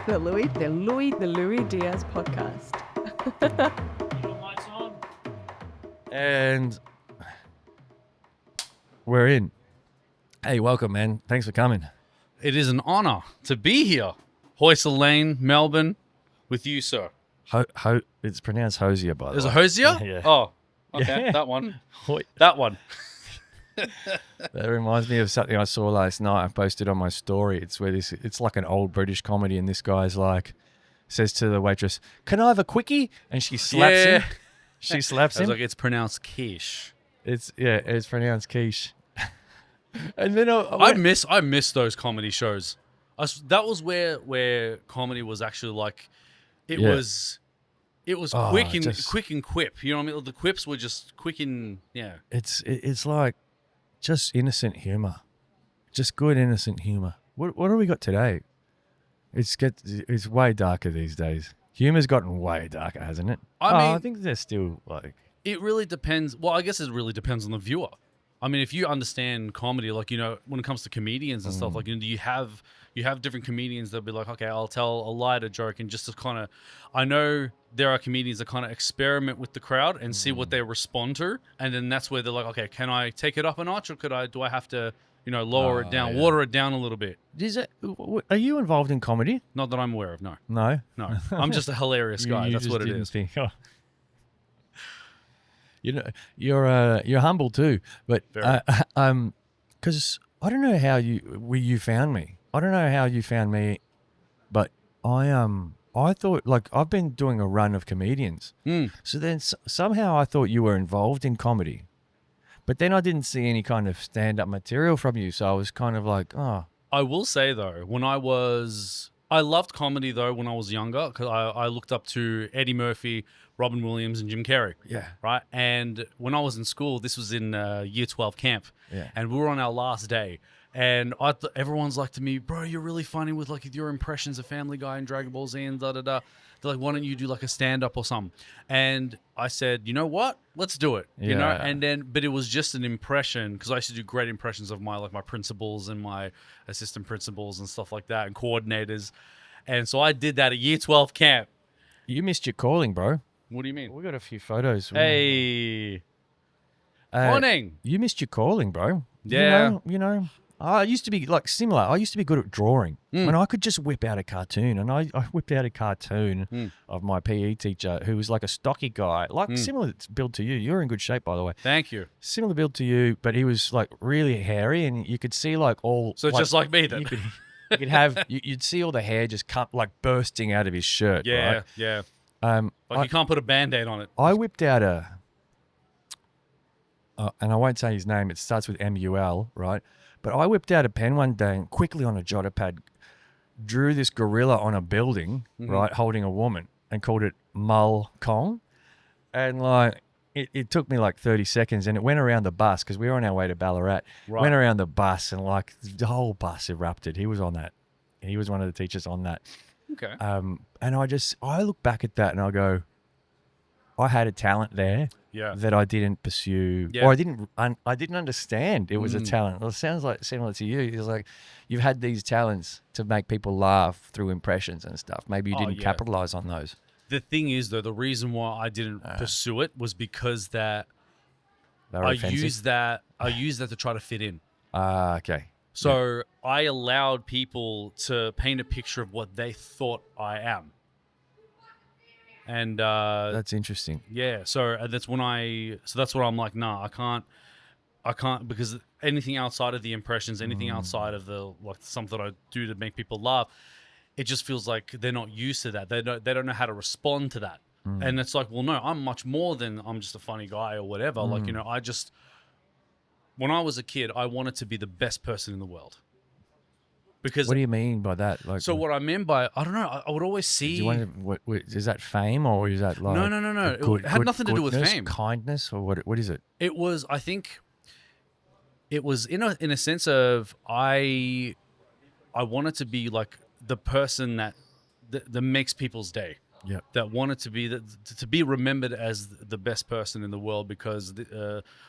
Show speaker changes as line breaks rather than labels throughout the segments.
the Louis Diaz podcast.
And we're in. Hey, welcome, man. Thanks for coming.
It is an honour to be here. Hoysel Lane, Melbourne, with you, sir.
It's pronounced Hosier, by the way.
Is it Hosier?
Yeah.
Oh, okay.
Yeah.
That one.
Hoi-
That one.
That reminds me of something I saw last night. I posted on my story. It's like an old British comedy, and this guy's like, says to the waitress, "Can I have a quickie?" And she slaps him. She slaps
I was
him.
like, it's pronounced quiche.
It's pronounced quiche. And then
I miss those comedy shows. That was where comedy was actually like, it
Yeah.
was
Oh,
quick and quip. You know what I mean? The quips were just quick and yeah.
It's like just innocent humor, just good innocent humor. What do we got today? It's way darker these days. Humor's gotten way darker, hasn't it? I think there's still like.
It really depends. Well, I guess it really depends on the viewer. I mean, if you understand comedy, like, you know, when it comes to comedians and stuff, like, you know, you have different comedians that'll be like, okay, I'll tell a lighter joke, and just to kind of, I know there are comedians that kind of experiment with the crowd and see what they respond to, and then that's where they're like, okay, can I take it up a notch, or do I have to, you know, lower it down, water it down a little bit?
Are you involved in comedy?
Not that I'm aware of. No.
No.
I'm just a hilarious guy. That's what it is.
You know, you're humble too, but because I don't know how you found me. I don't know how you found me, but I thought, like, I've been doing a run of comedians, so then somehow I thought you were involved in comedy, but then I didn't see any kind of stand-up material from you, so I was kind of like, oh.
I will say though, I loved comedy though when I was younger, because I looked up to Eddie Murphy, Robin Williams, and Jim Carrey.
Yeah.
Right. And when I was in school, this was in year 12 camp.
Yeah.
And we were on our last day. And everyone's like to me, bro, you're really funny with like your impressions of Family Guy and Dragon Ball Z and da da da. They're like, why don't you do like a stand up or something? And I said, you know what? Let's do it. You know. And then, but it was just an impression, because I used to do great impressions of my principals and my assistant principals and stuff like that, and coordinators. And so I did that at year 12 camp.
You missed your calling, bro.
What do you mean?
We got a few photos.
Hey. Morning.
You missed your calling, bro.
Yeah.
You know. I used to be like similar. I used to be good at drawing. When I could just whip out a cartoon, and I whipped out a cartoon of my PE teacher, who was like a stocky guy, like similar build to you. You're in good shape, by the way.
Thank you.
Similar build to you, but he was like really hairy, and you could see like all.
So
like,
just like me then.
You could have you'd see all the hair just like bursting out of his shirt.
Yeah,
right?
yeah.
Like
you can't put a Band-Aid on it.
I whipped out and I won't say his name. It starts with MUL, right? But I whipped out a pen one day and quickly on a jotter pad drew this gorilla on a building, right, holding a woman, and called it Mull Kong. And like it took me like 30 seconds, and it went around the bus, because we were on our way to Ballarat.
Right.
Went around the bus, and like the whole bus erupted. He was on that. He was one of the teachers on that.
Okay.
And I look back at that and I go, I had a talent there that I didn't pursue, or I didn't understand it was a talent. Well, it sounds like similar to you. It's like you've had these talents to make people laugh through impressions and stuff. Maybe you didn't capitalize on those.
The thing is, though, the reason why I didn't pursue it was because that I used that to try to fit in.
Okay.
So I allowed people to paint a picture of what they thought I am. And
that's interesting.
Yeah, so that's when that's what I'm like, nah, I can't, because anything outside of the impressions, anything outside of the like something that I do to make people laugh, it just feels like they're not used to that. They don't know how to respond to that. And it's like, well, no, I'm much more than I'm just a funny guy or whatever. Like, you know, when I was a kid, I wanted to be the best person in the world. Because
what do you mean by that? Like,
so what I mean by, I don't know, I would always see.
Is that fame, or is that like
no? It had nothing to do with fame,
kindness, or what is it?
It was, I think, it was in a sense of I wanted to be like the person that makes people's day.
Yeah.
That wanted to be remembered as the best person in the world, because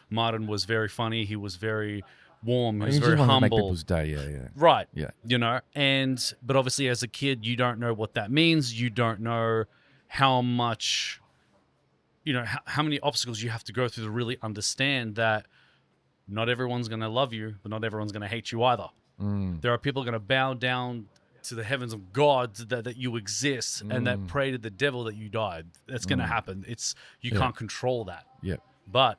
Martin was very funny. He was very warm. He
You
was
just
very
want to make
humble.
people's day. Yeah.
Right.
Yeah.
You know, but obviously as a kid, you don't know what that means. You don't know how much, how many obstacles you have to go through to really understand that not everyone's going to love you, but not everyone's going to hate you either. There are people going to bow down to the heavens of God that you exist and that pray to the devil that you died. That's going to happen. You can't control that.
Yeah.
But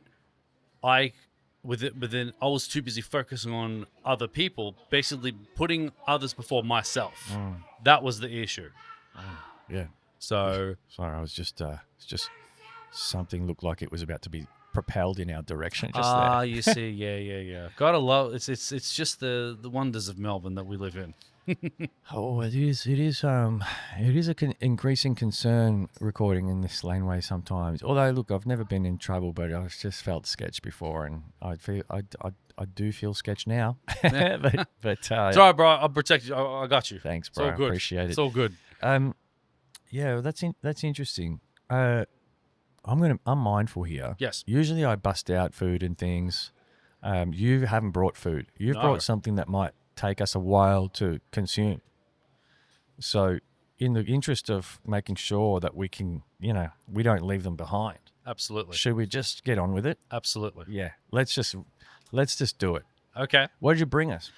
but then I was too busy focusing on other people, basically putting others before myself. That was the issue.
Yeah.
So
Sorry, I was just it's just something looked like it was about to be propelled in our direction just there.
you see, yeah. Gotta love it's just the wonders of Melbourne that we live in.
Oh, it is an increasing concern recording in this laneway sometimes. Although, look, I've never been in trouble, but I've just felt sketch before, and I do feel sketch now. but
Sorry, bro. I'll protect you. I got you.
Thanks,
It's
bro.
all good.
Appreciate it.
It's all good.
Yeah, that's interesting. I'm mindful here.
Yes.
Usually, I bust out food and things. You haven't brought food. You've
No.
brought something that might take us a while to consume. So, in the interest of making sure that we can, we don't leave them behind.
Absolutely.
Should we just get on with it?
Absolutely.
Yeah. Let's just do it.
Okay.
What did you bring us?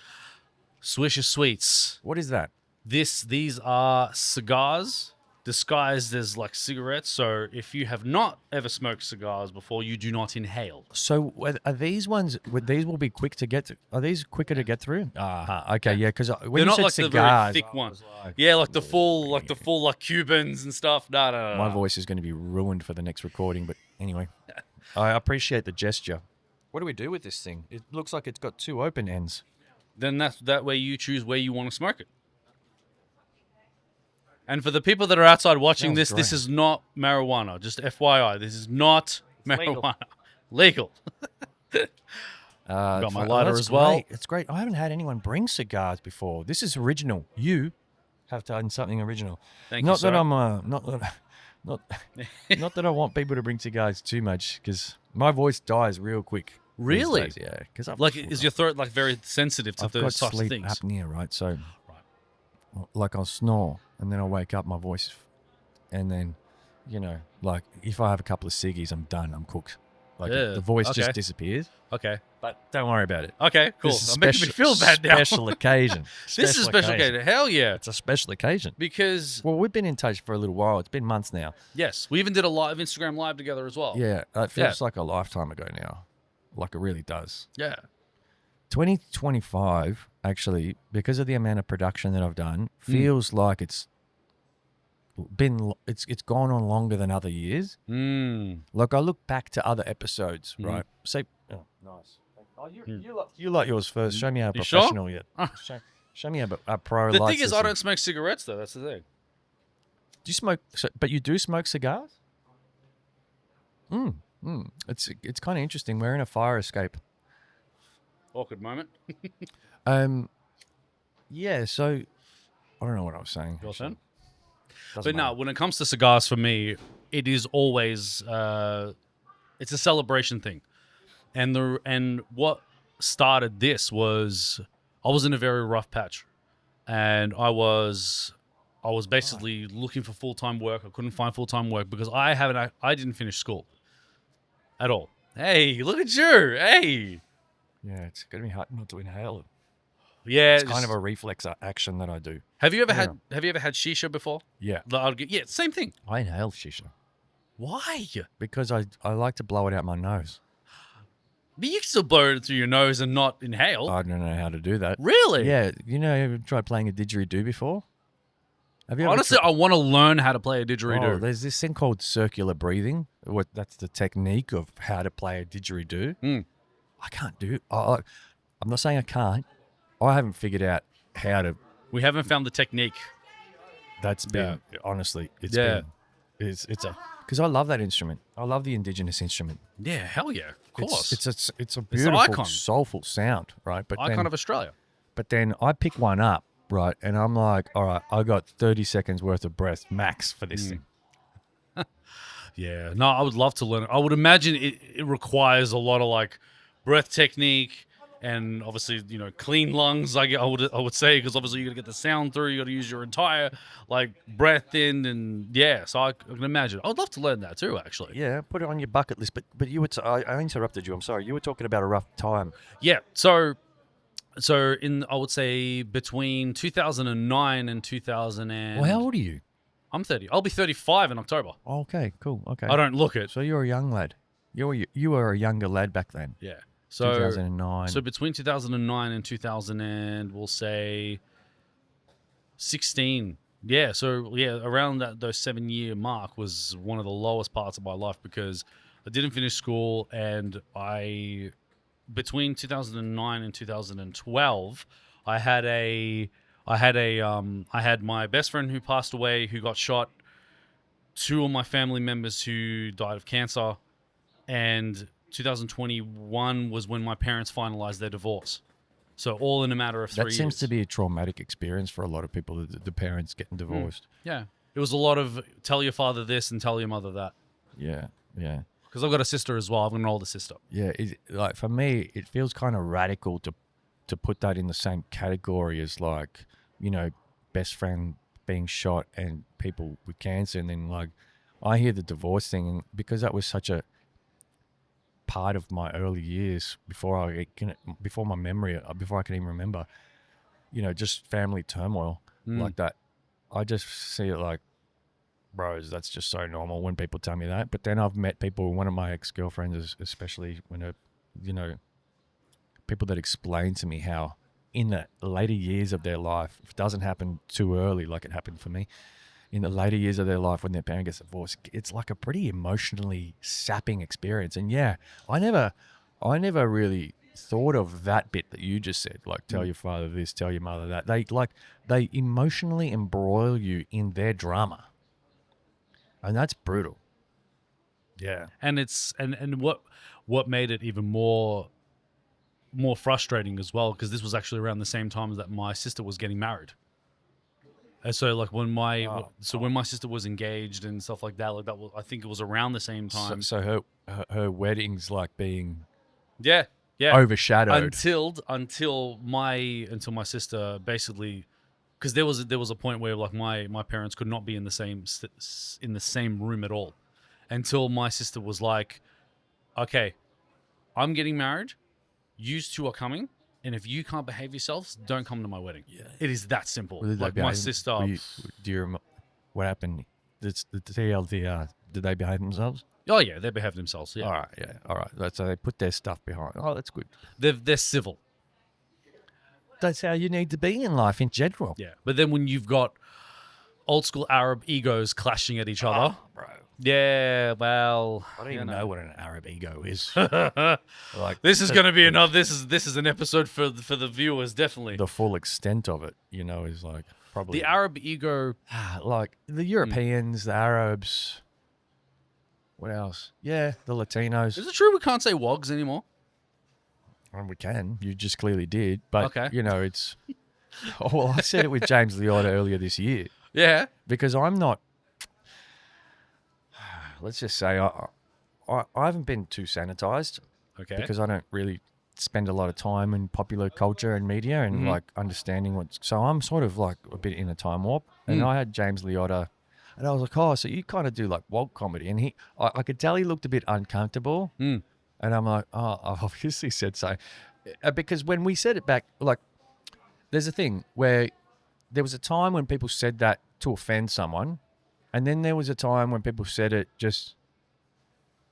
Swisher Sweets.
What is that?
These are cigars disguised as like cigarettes. So if you have not ever smoked cigars before, you do not inhale.
So are these ones? These will be quick to get to. Are these quicker to get through? Okay, yeah. Because when
They're
you
not
said
like
cigars,
the very thick ones. Yeah, like the full Cubans and stuff. No.
my voice is going to be ruined for the next recording. But anyway, I appreciate the gesture. What do we do with this thing? It looks like it's got two open ends.
Then that way you choose where you want to smoke it. And for the people that are outside watching this, this is not marijuana. Just FYI, this is not marijuana. Legal. Got my lighter as well.
Great. It's great. I haven't had anyone bring cigars before. This is original. You have done something original.
Thank you,
Not
sir.
that I'm not that I want people to bring cigars too much, because my voice dies real quick. these
Really?
days, yeah. Because
Is your throat like very sensitive to
I've
those
got
types of
sleep
things?
apnea, right? So, like I'll snore and then I'll wake up, my voice, and then, like if I have a couple of ciggies, I'm done. I'm cooked. Like the voice just disappears.
Okay.
But don't worry about it.
Okay, cool.
This is
I'm making me feel bad now.
Special occasion.
This is a special occasion. Hell yeah.
It's a special occasion.
Because,
Well, we've been in touch for a little while. It's been months now.
yes, we even did a live Instagram live together as well.
Yeah, it feels like a lifetime ago now. Like it really does.
Yeah.
2025, actually, because of the amount of production that I've done, feels like it's gone on longer than other years. Like I look back to other episodes, right? Say, oh, nice. Oh, you like yours first. Show me how
You sure?
professional yet. Show me how pro.
The thing is, I don't smoke cigarettes, though. That's the thing.
Do you smoke? But you do smoke cigars? It's kind of interesting. We're in a fire escape.
Awkward moment.
Yeah. So I don't know what I was saying.
Your turn.
Doesn't
But no,
matter.
when it comes to cigars, for me, it is always it's a celebration thing, and what started this was I was in a very rough patch, and I was basically looking for full-time work. I couldn't find full-time work because I didn't finish school at all. Hey, look at you! Hey,
Yeah, it's gonna be hard not to inhale it.
yeah,
It's kind of a reflex action that I do.
Have you ever had shisha before?
Yeah,
Yeah, same thing.
I inhale shisha
Why?
because I like to blow it out my nose.
But you can still blow it through your nose and not inhale.
I don't know how to do that.
Really?
Yeah, you ever tried playing a didgeridoo before? Have you ever
Honestly, I want to learn how to play a didgeridoo.
Oh, there's this thing called circular breathing. That's the technique of how to play a didgeridoo. I can't do. I'm not saying I can't. I haven't figured out how to.
We haven't found the technique.
That's been honestly, it's
Yeah.
been. It's a because I love that instrument. I love the indigenous instrument.
Yeah, hell yeah, of course.
It's a
the
beautiful,
icon.
soulful sound, right? But
Icon
then,
of Australia.
but then I pick one up, right, and I'm like, all right, I got 30 seconds worth of breath max for this thing.
Yeah, no, I would love to learn it. I would imagine it requires a lot of like breath technique and obviously, clean lungs. I would say, because obviously you got to get the sound through. You got to use your entire breath in, and yeah. So I can imagine. I'd love to learn that too, actually.
Yeah, put it on your bucket list. But you were I interrupted you. I'm sorry. You were talking about a rough time.
Yeah. So I would say between 2009 and 2000 and
Well, how old are you?
I'm 30. I'll be 35 in October.
Okay, cool. Okay.
I don't look it.
So you're a young lad. You were a younger lad back then.
Yeah. So
2009.
So between 2009 and 2000 and we'll say 16. Yeah. So yeah, around those 7-year mark was one of the lowest parts of my life, because I didn't finish school, and between 2009 and 2012, I had my best friend who passed away, who got shot, 2 of my family members who died of cancer, and 2021 was when my parents finalized their divorce. So all in a matter of 3 years.
That seems to be a traumatic experience for a lot of people, the parents getting divorced.
Yeah. It was a lot of tell your father this and tell your mother that.
Yeah, yeah.
Because I've got a sister as well. I've got an older sister.
Yeah, for me, it feels kind of radical to put that in the same category as best friend being shot and people with cancer. And then I hear the divorce thing, and because that was such a part of my early years before I can even remember, just family turmoil like that. I just see it like, bros, that's just so normal when people tell me that. But then I've met people, one of my ex-girlfriends especially, when people that explain to me how in the later years of their life, if it doesn't happen too early like it happened for me, in the later years of their life when their parent gets divorced, it's like a pretty emotionally sapping experience. And yeah, I never really thought of that bit that you just said, like tell your father this, tell your mother that. They emotionally embroil you in their drama. And that's brutal. Yeah.
And it's and what made it even more frustrating as well, because this was actually around the same time that my sister was getting married. And so when my sister was engaged and stuff like that, I think it was around the same time.
So her wedding's being
yeah
overshadowed
until my sister basically, because there was a point where my parents could not be in the same room at all, until my sister was like, okay, I'm getting married, you 2 are coming, and if you can't behave yourselves, don't come to my wedding. Yeah. It is that simple. My sister.
Do you remember what happened? The TLDR, did they behave themselves?
Oh yeah, they behaved themselves. Yeah.
All right. Yeah. All right. So they put their stuff behind. Oh, that's good.
They're civil.
That's how you need to be in life in general.
Yeah. But then when you've got old school Arab egos clashing at each other,
bro.
Yeah, well,
I don't even know what an Arab ego is.
This is going to be this is an episode for the viewers, definitely.
The full extent of it, is probably
the Arab ego,
like the Europeans, the Arabs. What else? Yeah, the Latinos.
Is it true we can't say wogs anymore?
We can. You just clearly did, but
okay.
It's. Oh, well, I said it with James Liotta earlier this year.
Yeah,
because I'm not. Let's just say I haven't been too sanitized.
Okay.
Because I don't really spend a lot of time in popular culture and media and understanding what's. So I'm sort of a bit in a time warp. And I had James Liotta, and I was like, oh, so you kind of do woke comedy, and I could tell he looked a bit uncomfortable. And I'm like, oh, I obviously said so, because when we said it back, there's a thing where there was a time when people said that to offend someone. And then there was a time when people said it just,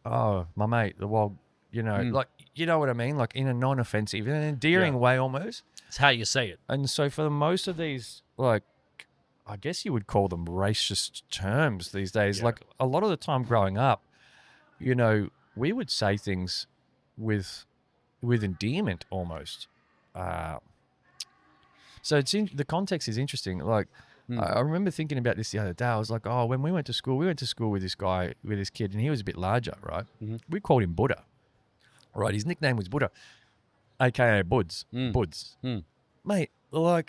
oh, my mate, the wog, you know what I mean? In a non-offensive, in an endearing way almost.
It's how you say it.
And so for most of these, I guess you would call them racist terms these days. Yeah. A lot of the time growing up, we would say things with endearment almost. So the context is interesting. I remember thinking about this the other day. I was like, oh, when we went to school with this guy, with this kid, and he was a bit larger, right? Mm-hmm. We called him Buddha, right? His nickname was Buddha, a.k.a. Buds. Buds. Mate,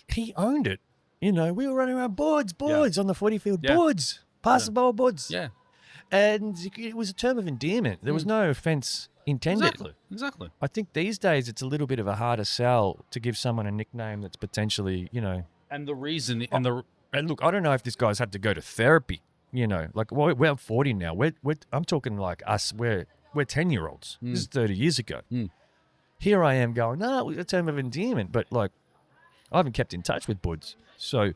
he owned it. We were running around Buds on the footy field. Yeah. Buds, pass the ball, Buds.
Yeah.
And it was a term of endearment. There was no offence intended.
Exactly.
I think these days it's a little bit of a harder sell to give someone a nickname that's potentially,
And the reason,
and look, I don't know if this guy's had to go to therapy. Like we're 40 now. I'm talking like us. We're 10-year-olds. This is 30 years ago. Here I am going, no, it's a term of endearment, but like I haven't kept in touch with Buds, so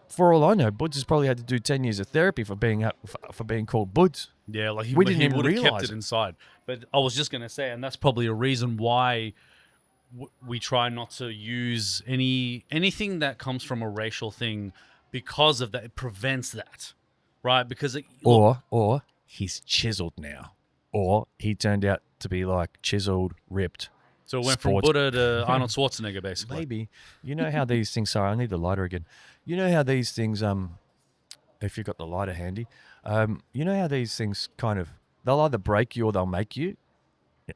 for all I know, Buds has probably had to do 10 years of therapy for being called Buds.
Yeah, like he
didn't
would
even
have kept
realise
it
it.
inside. But I was just going to say, and that's probably a reason why we try not to use anything that comes from a racial thing, because of that. It prevents that, right? Because
Or he's chiseled now, or he turned out to be like chiseled, ripped.
so it went from Buddha to Arnold Schwarzenegger, basically.
Maybe. You know how these things. Sorry, I need the lighter again. You know how these things. If you've got the lighter handy, you know how these things kind of, they'll either break you or they'll make you. Yeah.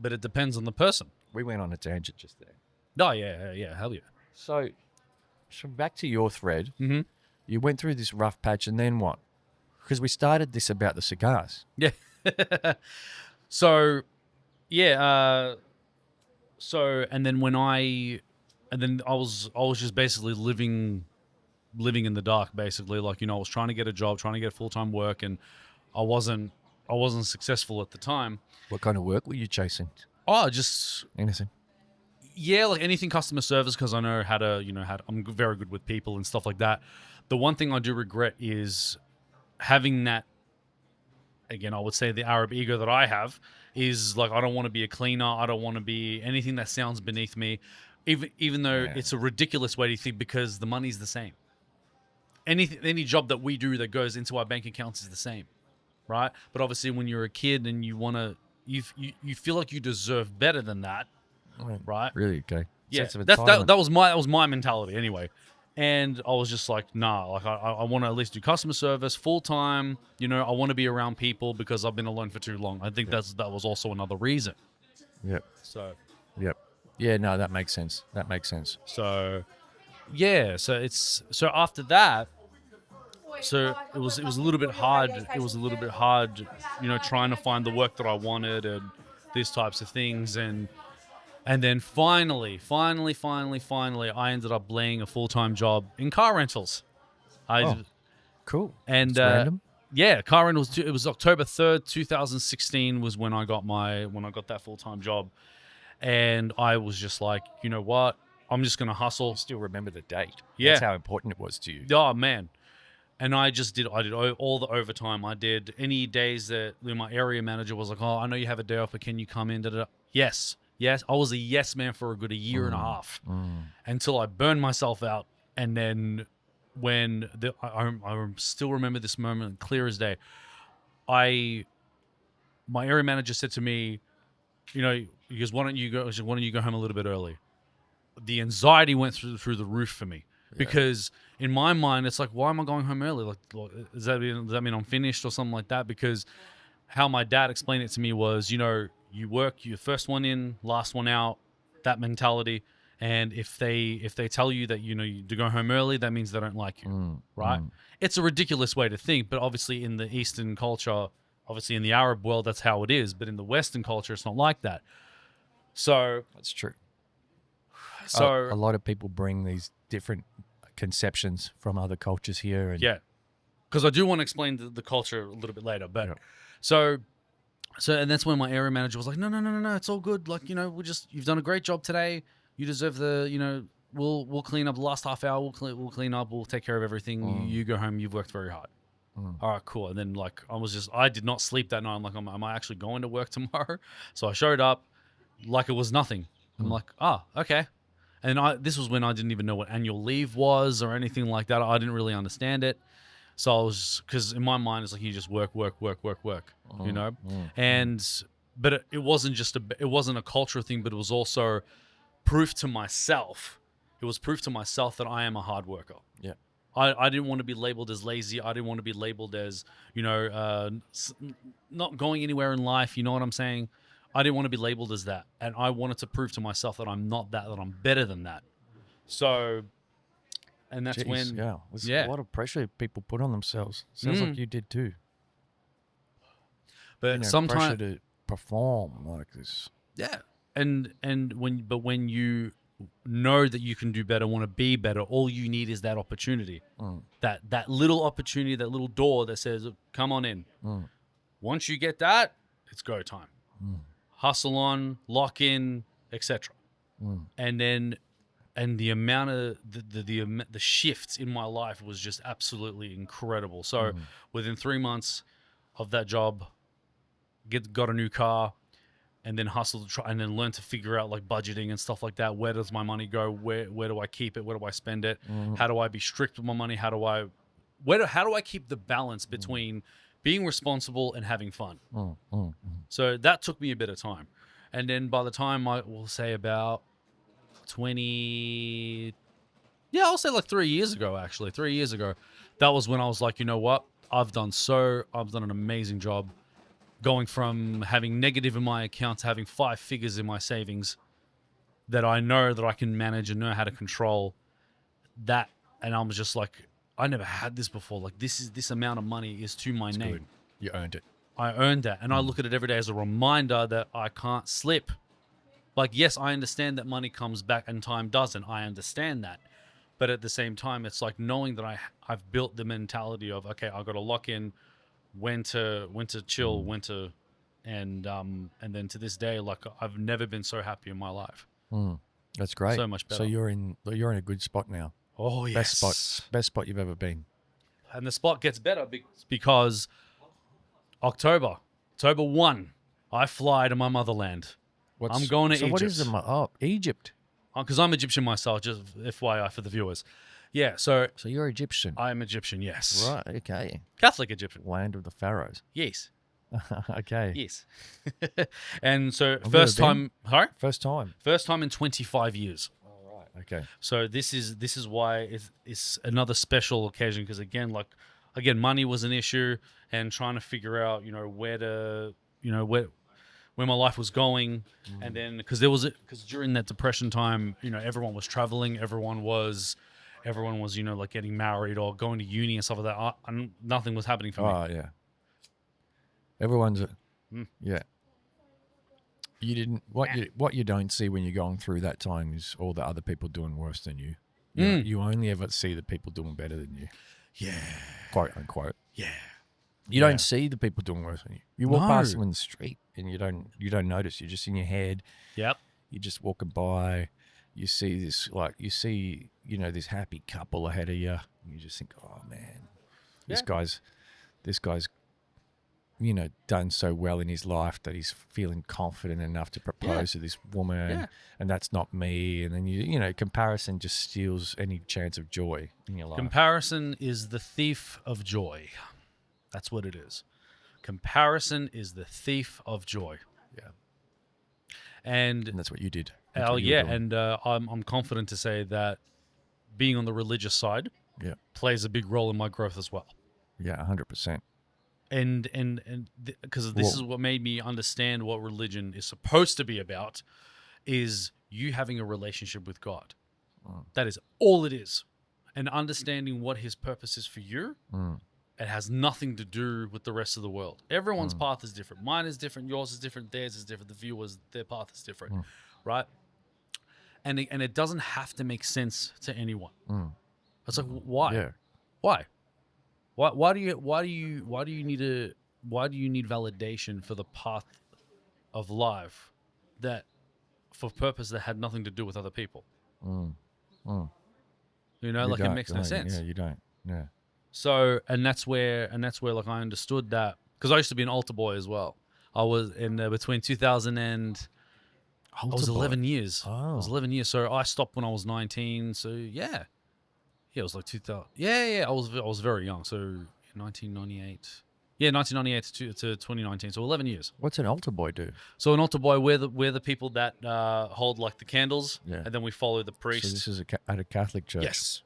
But it depends on the person.
We went on a tangent just there.
Oh yeah, hell yeah.
So back to your thread.
Mm-hmm.
You went through this rough patch, and then what? Because we started this about the cigars.
Yeah. So, yeah. And then I was just basically living in the dark, basically. Like, I was trying to get a job, trying to get full-time work, and I wasn't successful at the time.
What kind of work were you chasing?
Oh, just
Anything?
yeah, like anything customer service, because I know how to, I'm very good with people and stuff like that. The one thing I do regret is having that, again, I would say the Arab ego that I have is like, I don't want to be a cleaner. I don't want to be anything that sounds beneath me, even though it's a ridiculous way to think, because the money's the same. Any job that we do that goes into our bank accounts is the same, right? But obviously when you're a kid and you want to, you feel like you deserve better than that, right?
Really? Okay.
Yeah,
Sense of
that
entitlement.
was my mentality anyway. And I was just like, nah, like I want to at least do customer service full time. I want to be around people because I've been alone for too long. I think that was also another reason.
Yep.
So,
Yep. Yeah, no, that makes sense.
so yeah, so after that, so it was a little bit hard. It was a little bit hard, trying to find the work that I wanted and these types of things. And then finally, I ended up laying a full-time job in car rentals.
Cool.
And
It's random.
yeah, car rentals. It was October 3rd, 2016 was when I got that full-time job, and I was just like, you know what, I'm just gonna hustle.
Still remember the date.
Yeah.
That's how important it was to you.
Oh man. And I did all the overtime. I did any days that my area manager was like, oh, I know you have a day off, but can you come in? Da-da-da. Yes. I was a yes man for a good year and a half until I burned myself out. And then when I still remember this moment clear as day. My area manager said to me, he goes, why don't you go home a little bit early? The anxiety went through the roof for me. Because in my mind, it's like, why am I going home early? Like, does that mean I'm finished or something like that? Because how my dad explained it to me was, you work, you're first one in, last one out, that mentality. And if they tell you that, you to go home early, that means they don't like you, right? It's a ridiculous way to think, but obviously in the Eastern culture, obviously in the Arab world, that's how it is. But in the Western culture, it's not like that. So
That's true.
So
a lot of people bring these different conceptions from other cultures here. And
yeah, because I do want to explain the culture a little bit later. But so and that's when my area manager was like, no, it's all good. Like, you've done a great job today. You deserve we'll clean up the last half hour. We'll clean up. We'll take care of everything. You go home. You've worked very hard. All right, cool. And then like I did not sleep that night. I'm like, am I actually going to work tomorrow? So I showed up like it was nothing. I'm like, okay. And this was when I didn't even know what annual leave was or anything like that. I didn't really understand it. So I was, because in my mind, it's like you just work, And, but it wasn't it wasn't a cultural thing, but it was also proof to myself. It was proof to myself that I am a hard worker.
Yeah.
I didn't want to be labeled as lazy. I didn't want to be labeled as, not going anywhere in life. You know what I'm saying? I didn't want to be labeled as that. And I wanted to prove to myself that I'm not that I'm better than that. So and that's
Jeez,
when
there's
yeah.
a lot of pressure people put on themselves. Sounds like you did too.
But
pressure
sometimes
to perform like this.
yeah, and when you know that you can do better, want to be better, all you need is that opportunity, that little opportunity, that little door that says, "Come on in." Once you get that, it's go time. Hustle on, lock in, etc. And then, and the amount of the shifts in my life was just absolutely incredible. So within 3 months of that job, got a new car, and then hustle to try, and then learn to figure out like budgeting and stuff like that. Where does my money go? Where do I keep it? Where do I spend it? How do I be strict with my money? How do I keep the balance between being responsible and having fun? So that took me a bit of time. And then by the time I will say about 20, I'll say like 3 years ago, actually. 3 years ago, that was when I was like, you know what? I've done an amazing job going from having negative in my account to having 5 figures in my savings that I know that I can manage and know how to control that. And I was just like, I never had this before. Like this amount of money is to my name.
Good. You earned it.
I earned that. And I look at it every day as a reminder that I can't slip. Like, yes, I understand that money comes back and time doesn't. I understand that. But at the same time, it's like knowing that I've built the mentality of, okay, I've got to lock in when to chill, and then to this day, like I've never been so happy in my life.
That's great.
So much better.
So you're in a good spot now.
Oh, yes.
Best spot you've ever been.
And the spot gets better because October 1, I fly to my motherland. I'm going to Egypt.
What is Egypt?
Because I'm Egyptian myself, just FYI for the viewers. Yeah, so
you're Egyptian.
I'm Egyptian, yes.
Right, okay.
Catholic Egyptian.
Land of the pharaohs.
Yes.
Okay.
Yes. And so first time in 25 years.
All right. Okay.
So this is why it's another special occasion, because again, money was an issue, and trying to figure out, where my life was going. And then because during that depression time, everyone was traveling, everyone was like getting married or going to uni and stuff like that. And nothing was happening for me.
Oh yeah. Everyone's yeah. You didn't what you don't see when you're going through that time is all the other people doing worse than you. You only ever see the people doing better than you.
Yeah.
Quote unquote.
Yeah.
You don't see the people doing worse than you. You walk past them in the street and you don't notice. You're just in your head. Yep. You're just walking by. You see this this happy couple ahead of you. And you just think, oh man, this guy's done so well in his life that he's feeling confident enough to propose to this woman, and that's not me. And then comparison just steals any chance of joy in your life.
Comparison is the thief of joy. That's what it is. Comparison is the thief of joy.
Yeah.
And
that's what you did.
And I'm confident to say that being on the religious side plays a big role in my growth as well.
Yeah, 100%.
And because this is what made me understand what religion is supposed to be about, is you having a relationship with God. That is all it is. And understanding what his purpose is for you. It has nothing to do with the rest of the world. Everyone's path is different. Mine is different. Yours is different. Theirs is different. The viewers, their path is different, right? And it doesn't have to make sense to anyone. It's like, why?
Yeah.
Why? Why do you need validation for the path of life that for purpose that had nothing to do with other people? It makes no sense.
Yeah, you don't. Yeah.
So, and that's where like I understood that, because I used to be an altar boy as well. I was in between 2000 and I was 11 years. I was 11 years. So I stopped when I was 19. So yeah, it was like 2000. Yeah. I was very young. So 1998. Yeah, 1998 to 2019. So 11 years.
What's an altar boy do?
So an altar boy, we're the people that hold like the candles, and then we follow the priest.
So this is at a Catholic church.
Yes.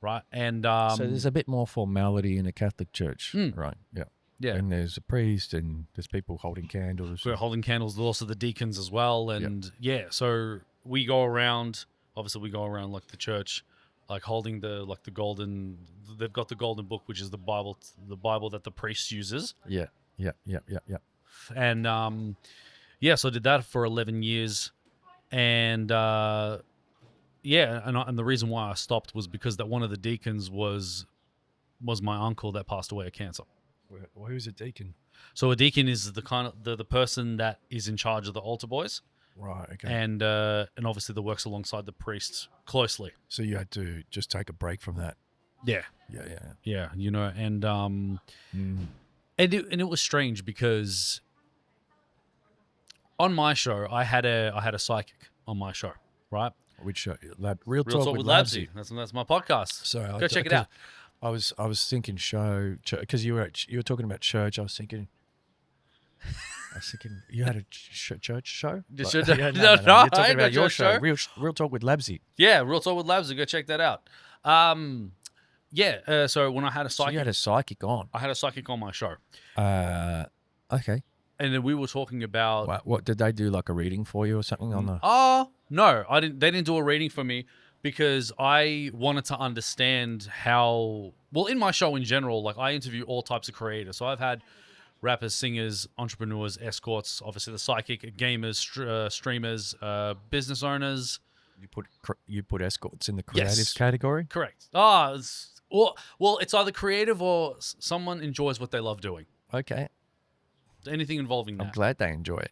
Right, and
so there's a bit more formality in a Catholic church, right? Yeah,
yeah.
And there's a priest, and there's people holding candles.
We're holding candles. There's also the deacons as well, and so we go around. Obviously, we go around like the church, like holding the golden. They've got the golden book, which is the Bible that the priest uses.
Yeah.
And so I did that for 11 years, and and the reason why I stopped was because that one of the deacons was my uncle that passed away of cancer.
Who's a deacon?
So a deacon is the kind of the person that is in charge of the altar boys.
Right. Okay.
And obviously that works alongside the priests closely.
So you had to just take a break from that.
Yeah.
Yeah.
You know, and it was strange because on my show I had a psychic on my show, right?
Which show? Real
Talk
Talk
with
Labzy.
Labzy. That's my podcast.
Sorry,
go check it out.
I was thinking show because you were talking about church. I was thinking you had a church show.
No,
You're talking about your show. Real Talk with Labzy.
Yeah, Real Talk with Labzy. Go check that out. So when I had a psychic,
you had a psychic on.
I had a psychic on my show.
Okay.
And then we were talking about
what did they do, like a reading for you or something on the?
No, I didn't. They didn't do a reading for me because I wanted to understand how. Well, in my show in general, like I interview all types of creators. So I've had rappers, singers, entrepreneurs, escorts, obviously the psychic, gamers, streamers, business owners.
You put escorts in the creatives category?
Correct. It's either creative or someone enjoys what they love doing.
Okay.
Anything involving that.
I'm glad they enjoy it.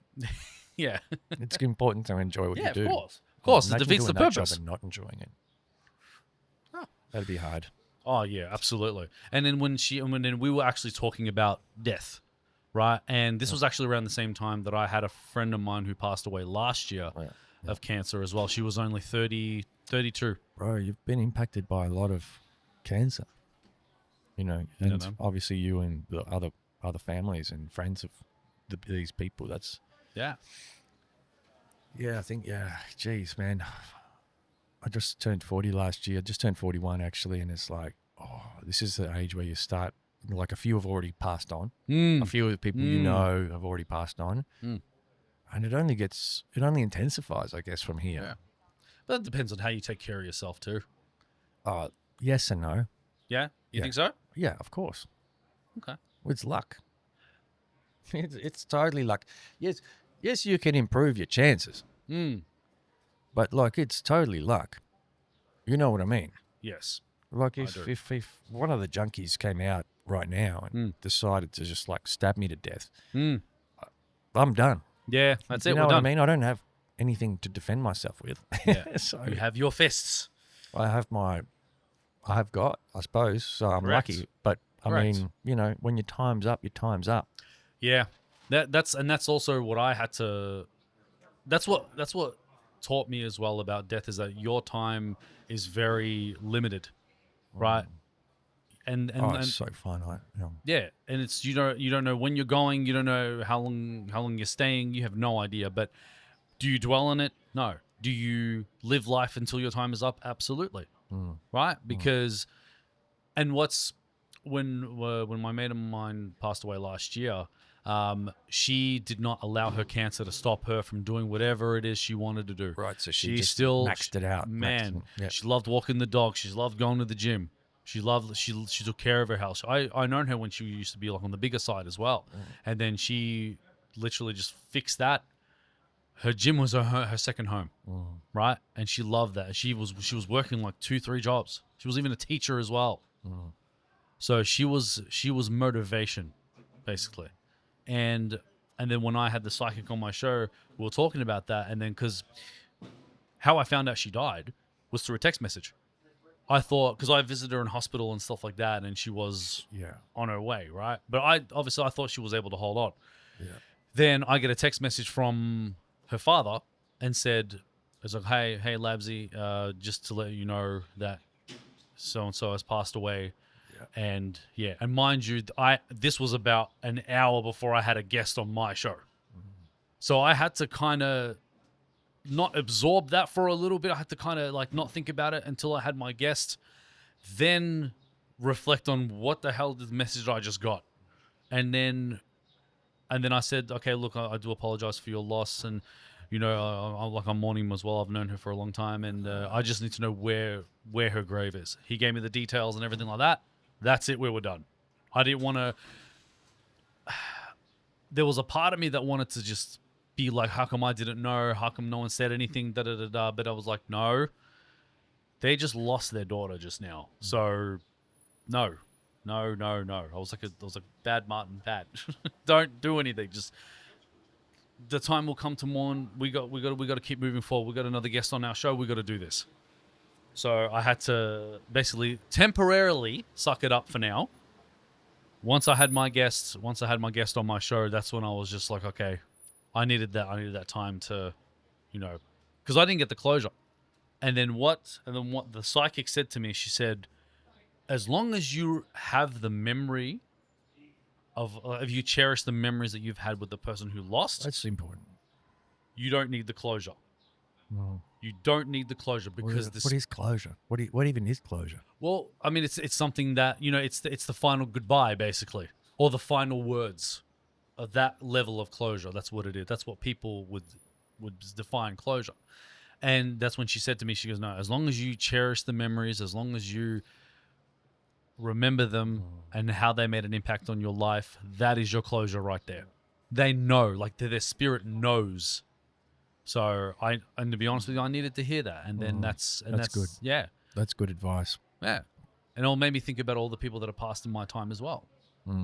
Yeah.
It's important to enjoy what you do.
Of course. It defeats the purpose.
Job and not enjoying it. Oh, that'd be hard.
Oh yeah, absolutely. And then when we were actually talking about death, right? And this was actually around the same time that I had a friend of mine who passed away last year of cancer as well. She was only 32.
Bro, you've been impacted by a lot of cancer. You know, and obviously you and the other families and friends of these people. That's I think geez, man, I just turned 40 last year. I just turned 41 actually, and it's like, this is the age where you start. Like a few have already passed on. A few of the people you know have already passed on, and it only intensifies, I guess, from here.
Yeah. But it depends on how you take care of yourself too.
Yes and no.
Yeah, you think so?
Yeah, of course.
Okay.
It's luck. It's totally luck. Yes, you can improve your chances. But like, it's totally luck. You know what I mean?
Yes.
Like if one of the junkies came out right now and decided to just like stab me to death, I'm done.
Yeah, that's it.
You know
We're
what
done.
I mean? I don't have anything to defend myself with.
Yeah.
So
you have your fists.
I have got, I suppose. So I'm lucky. But I mean, you know, when your time's up, your time's up.
Yeah. That's also what I had to. That's what taught me as well about death, is that your time is very limited, right? And
it's so finite.
Yeah, and it's you don't know when you're going, you don't know how long you're staying, you have no idea. But do you dwell on it? No. Do you live life until your time is up? Absolutely. Right? Because and when my mate of mine passed away last year, she did not allow her cancer to stop her from doing whatever it is she wanted to do.
Right, so she
just
still maxed it out.
Man, she loved walking the dog. She loved going to the gym. She took care of her health. I known her when she used to be like on the bigger side as well. And then she literally just fixed that. Her gym was her second home, right? And she loved that. She was working like 2-3 jobs. She was even a teacher as well. So she was motivation, basically. And then when I had the psychic on my show, we were talking about that. And then because how I found out she died was through a text message. I thought, because I visited her in hospital and stuff like that, and she was on her way, right? But I thought she was able to hold on. Yeah. Then I get a text message from her father and said, "It's like, hey, Labzy, just to let you know that so and so has passed away." And mind you, this was about an hour before I had a guest on my show, so I had to kind of not absorb that for a little bit. I had to kind of like not think about it until I had my guest, then reflect on what the hell did the message I just got, and then I said, okay, look, I do apologize for your loss, and You know, I'm mourning as well. I've known her for a long time, and I just need to know where her grave is. He gave me the details and everything like that. That's it. We were done. I didn't want to. There was a part of me that wanted to just be like, how come I didn't know? How come no one said anything? Da da da da. But I was like, no. They just lost their daughter just now. So, no. I was like bad Martin, bad. Don't do anything. Just the time will come to mourn. We got to keep moving forward. We got another guest on our show. We got to do this. So I had to basically temporarily suck it up for now. Once I had my guest on my show, that's when I was just like, okay, I needed that time to, you know, because I didn't get the closure. And then what the psychic said to me, she said, as long as you have the memory of, if you cherish the memories that you've had with the person who lost,
That's important.
you don't need the closure.
No.
You don't need the closure because
What is closure? What even is closure?
Well, I mean, it's something that, you know, it's the final goodbye, basically, or the final words of that level of closure. That's what it is. That's what people would define closure. And that's when she said to me, she goes, no, as long as you cherish the memories, as long as you remember them and how they made an impact on your life, that is your closure right there. They know, like their spirit knows. So and to be honest with you, I needed to hear that, and then that's
good.
Yeah,
That's good advice.
yeah, and it made me think about all the people that have passed in my time as well.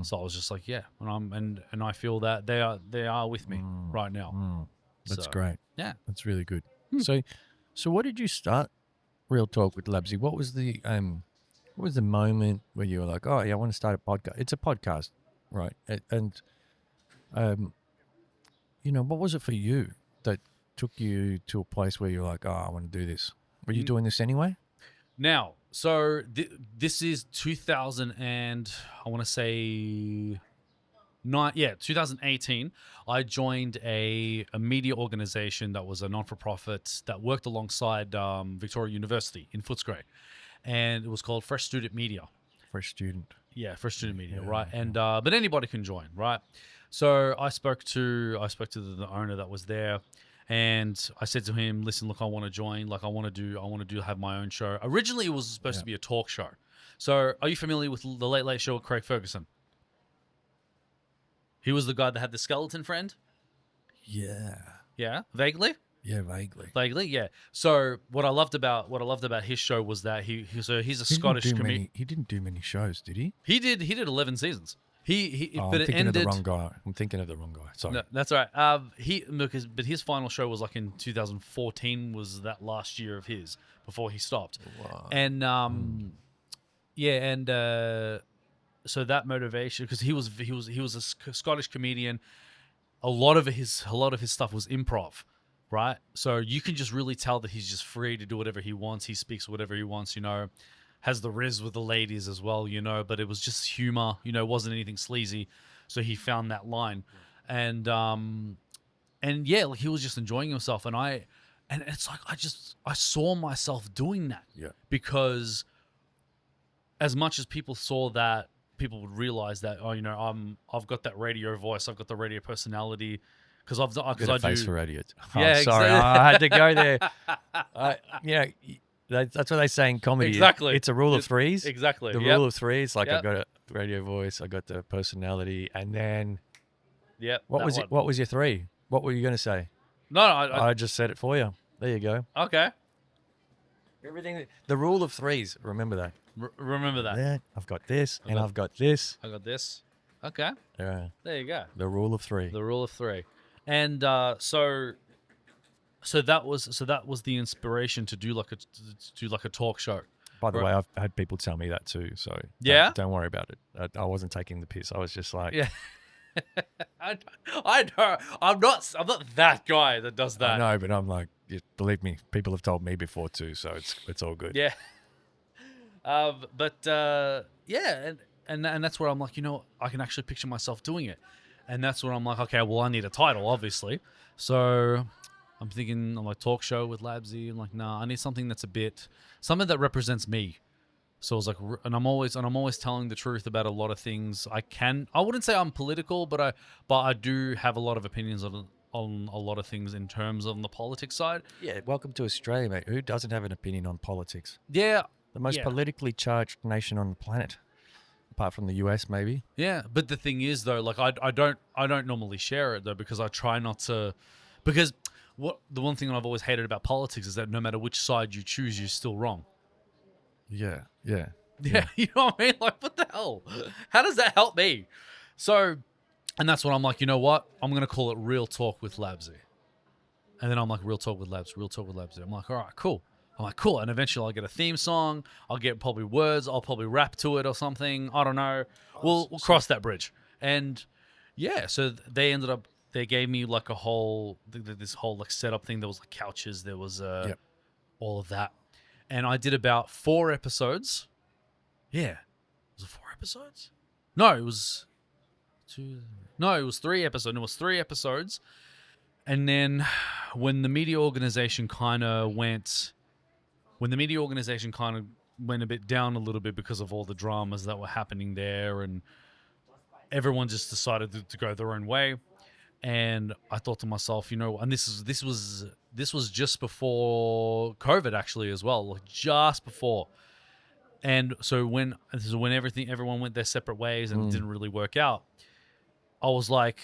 So I was just like, yeah, and I feel that they are with me right now.
That's
So,
great.
Yeah.
That's really good. So what did you start Real Talk with Labzy? What was the moment where you were like, oh yeah, I want to start a podcast? It's a podcast, right? And you know, what was it for you that took you to a place where you're like, oh, I want to do this? Were you doing this anyway?
Now, so this is 2000 and I want to say 2018. I joined a media organization that was a non-for-profit that worked alongside Victoria University in Footscray, and it was called Fresh Student Media.
Fresh Student.
Yeah, Fresh Student Media, right? And but anybody can join, right? So I spoke to the owner that was there, and I said to him, "Listen, look, I want to join. Like, I want to have my own show. Originally, it was supposed to be a talk show. So, are you familiar with the Late Late Show with Craig Ferguson? He was the guy that had the skeleton friend.
Yeah.
Yeah, vaguely.
Yeah, vaguely.
Vaguely, yeah. So what I loved about his show was that he's a Scottish comedian.
He didn't do many shows, did he?
He did 11 seasons. But
I'm thinking of the wrong guy. Sorry.
No, that's all right. But his final show was like in 2014. Was that last year of his before he stopped?
Wow.
And so that motivation, because he was a Scottish comedian. A lot of his stuff was improv, right? So you can just really tell that he's just free to do whatever he wants. He speaks whatever he wants, you know. Has the riz with the ladies as well, you know, but it was just humor, you know, it wasn't anything sleazy. So he found that line. And yeah, like he was just enjoying himself. And it's like, I saw myself doing that.
Yeah.
Because as much as people saw that, people would realize that, oh, you know, I've got that radio voice, I've got the radio personality, because I do
face for radio. Oh,
Yeah,
sorry,
exactly.
I had to go there. Yeah. That's what they say in comedy.
Exactly.
It's a rule of threes.
Exactly.
The rule of threes. Like
Yep.
I've got a radio voice, I got the personality, and then
Yep.
what was it? What was your three? What were you going to say?
No,
I just said it for you. There you go.
okay.
Everything. The rule of threes. Remember that.
Remember that.
Yeah. I've got this, and I've got this.
I got this. Okay.
Yeah.
There you go.
The rule of three.
The rule of three. And so that was the inspiration to do like a talk show.
By the way, I've had people tell me that too. So
Yeah?
don't worry about it. I wasn't taking the piss. I was just like,
Yeah. I know. I'm not that guy that does that.
I know, but I'm like, believe me, people have told me before too. So it's all good.
Yeah. Yeah, and that's where I'm like, you know, I can actually picture myself doing it. And that's where I'm like, okay, well, I need a title, obviously. So I'm thinking, I'm like, talk show with Labzy. I'm like, nah, I need something that's something that represents me. So I was like, and I'm always telling the truth about a lot of things. I wouldn't say I'm political, but I do have a lot of opinions on a lot of things in terms of the politics side.
Yeah, welcome to Australia, mate. Who doesn't have an opinion on politics?
Yeah,
The most politically charged nation on the planet, apart from the US, maybe.
yeah. But the thing is, though, like I don't normally share it though because I try not to, because the one thing I've always hated about politics is that no matter which side you choose, you're still wrong.
Yeah, yeah.
Yeah, you know what I mean? Like, what the hell? How does that help me? So, and that's what I'm like, you know what? I'm going to call it Real Talk with Labzy. And then I'm like, Real Talk with Labs, Real Talk with Labzy. I'm like, all right, cool. I'm like, cool. And eventually I'll get a theme song. I'll get probably words. I'll probably rap to it or something. I don't know. We'll cross that bridge. And yeah, so they gave me like a whole, this whole like setup thing. There was like couches. There was all of that. And I did about 4 episodes. Yeah. Was it 4 episodes? No, it was 2. No, it was 3 episodes. It was 3 episodes. And then when the media organization kind of went a bit down a little bit because of all the dramas that were happening there, and everyone just decided to go their own way. And I thought to myself, you know, and this was just before COVID actually as well, like just before. And so when everyone went their separate ways and it didn't really work out, I was like,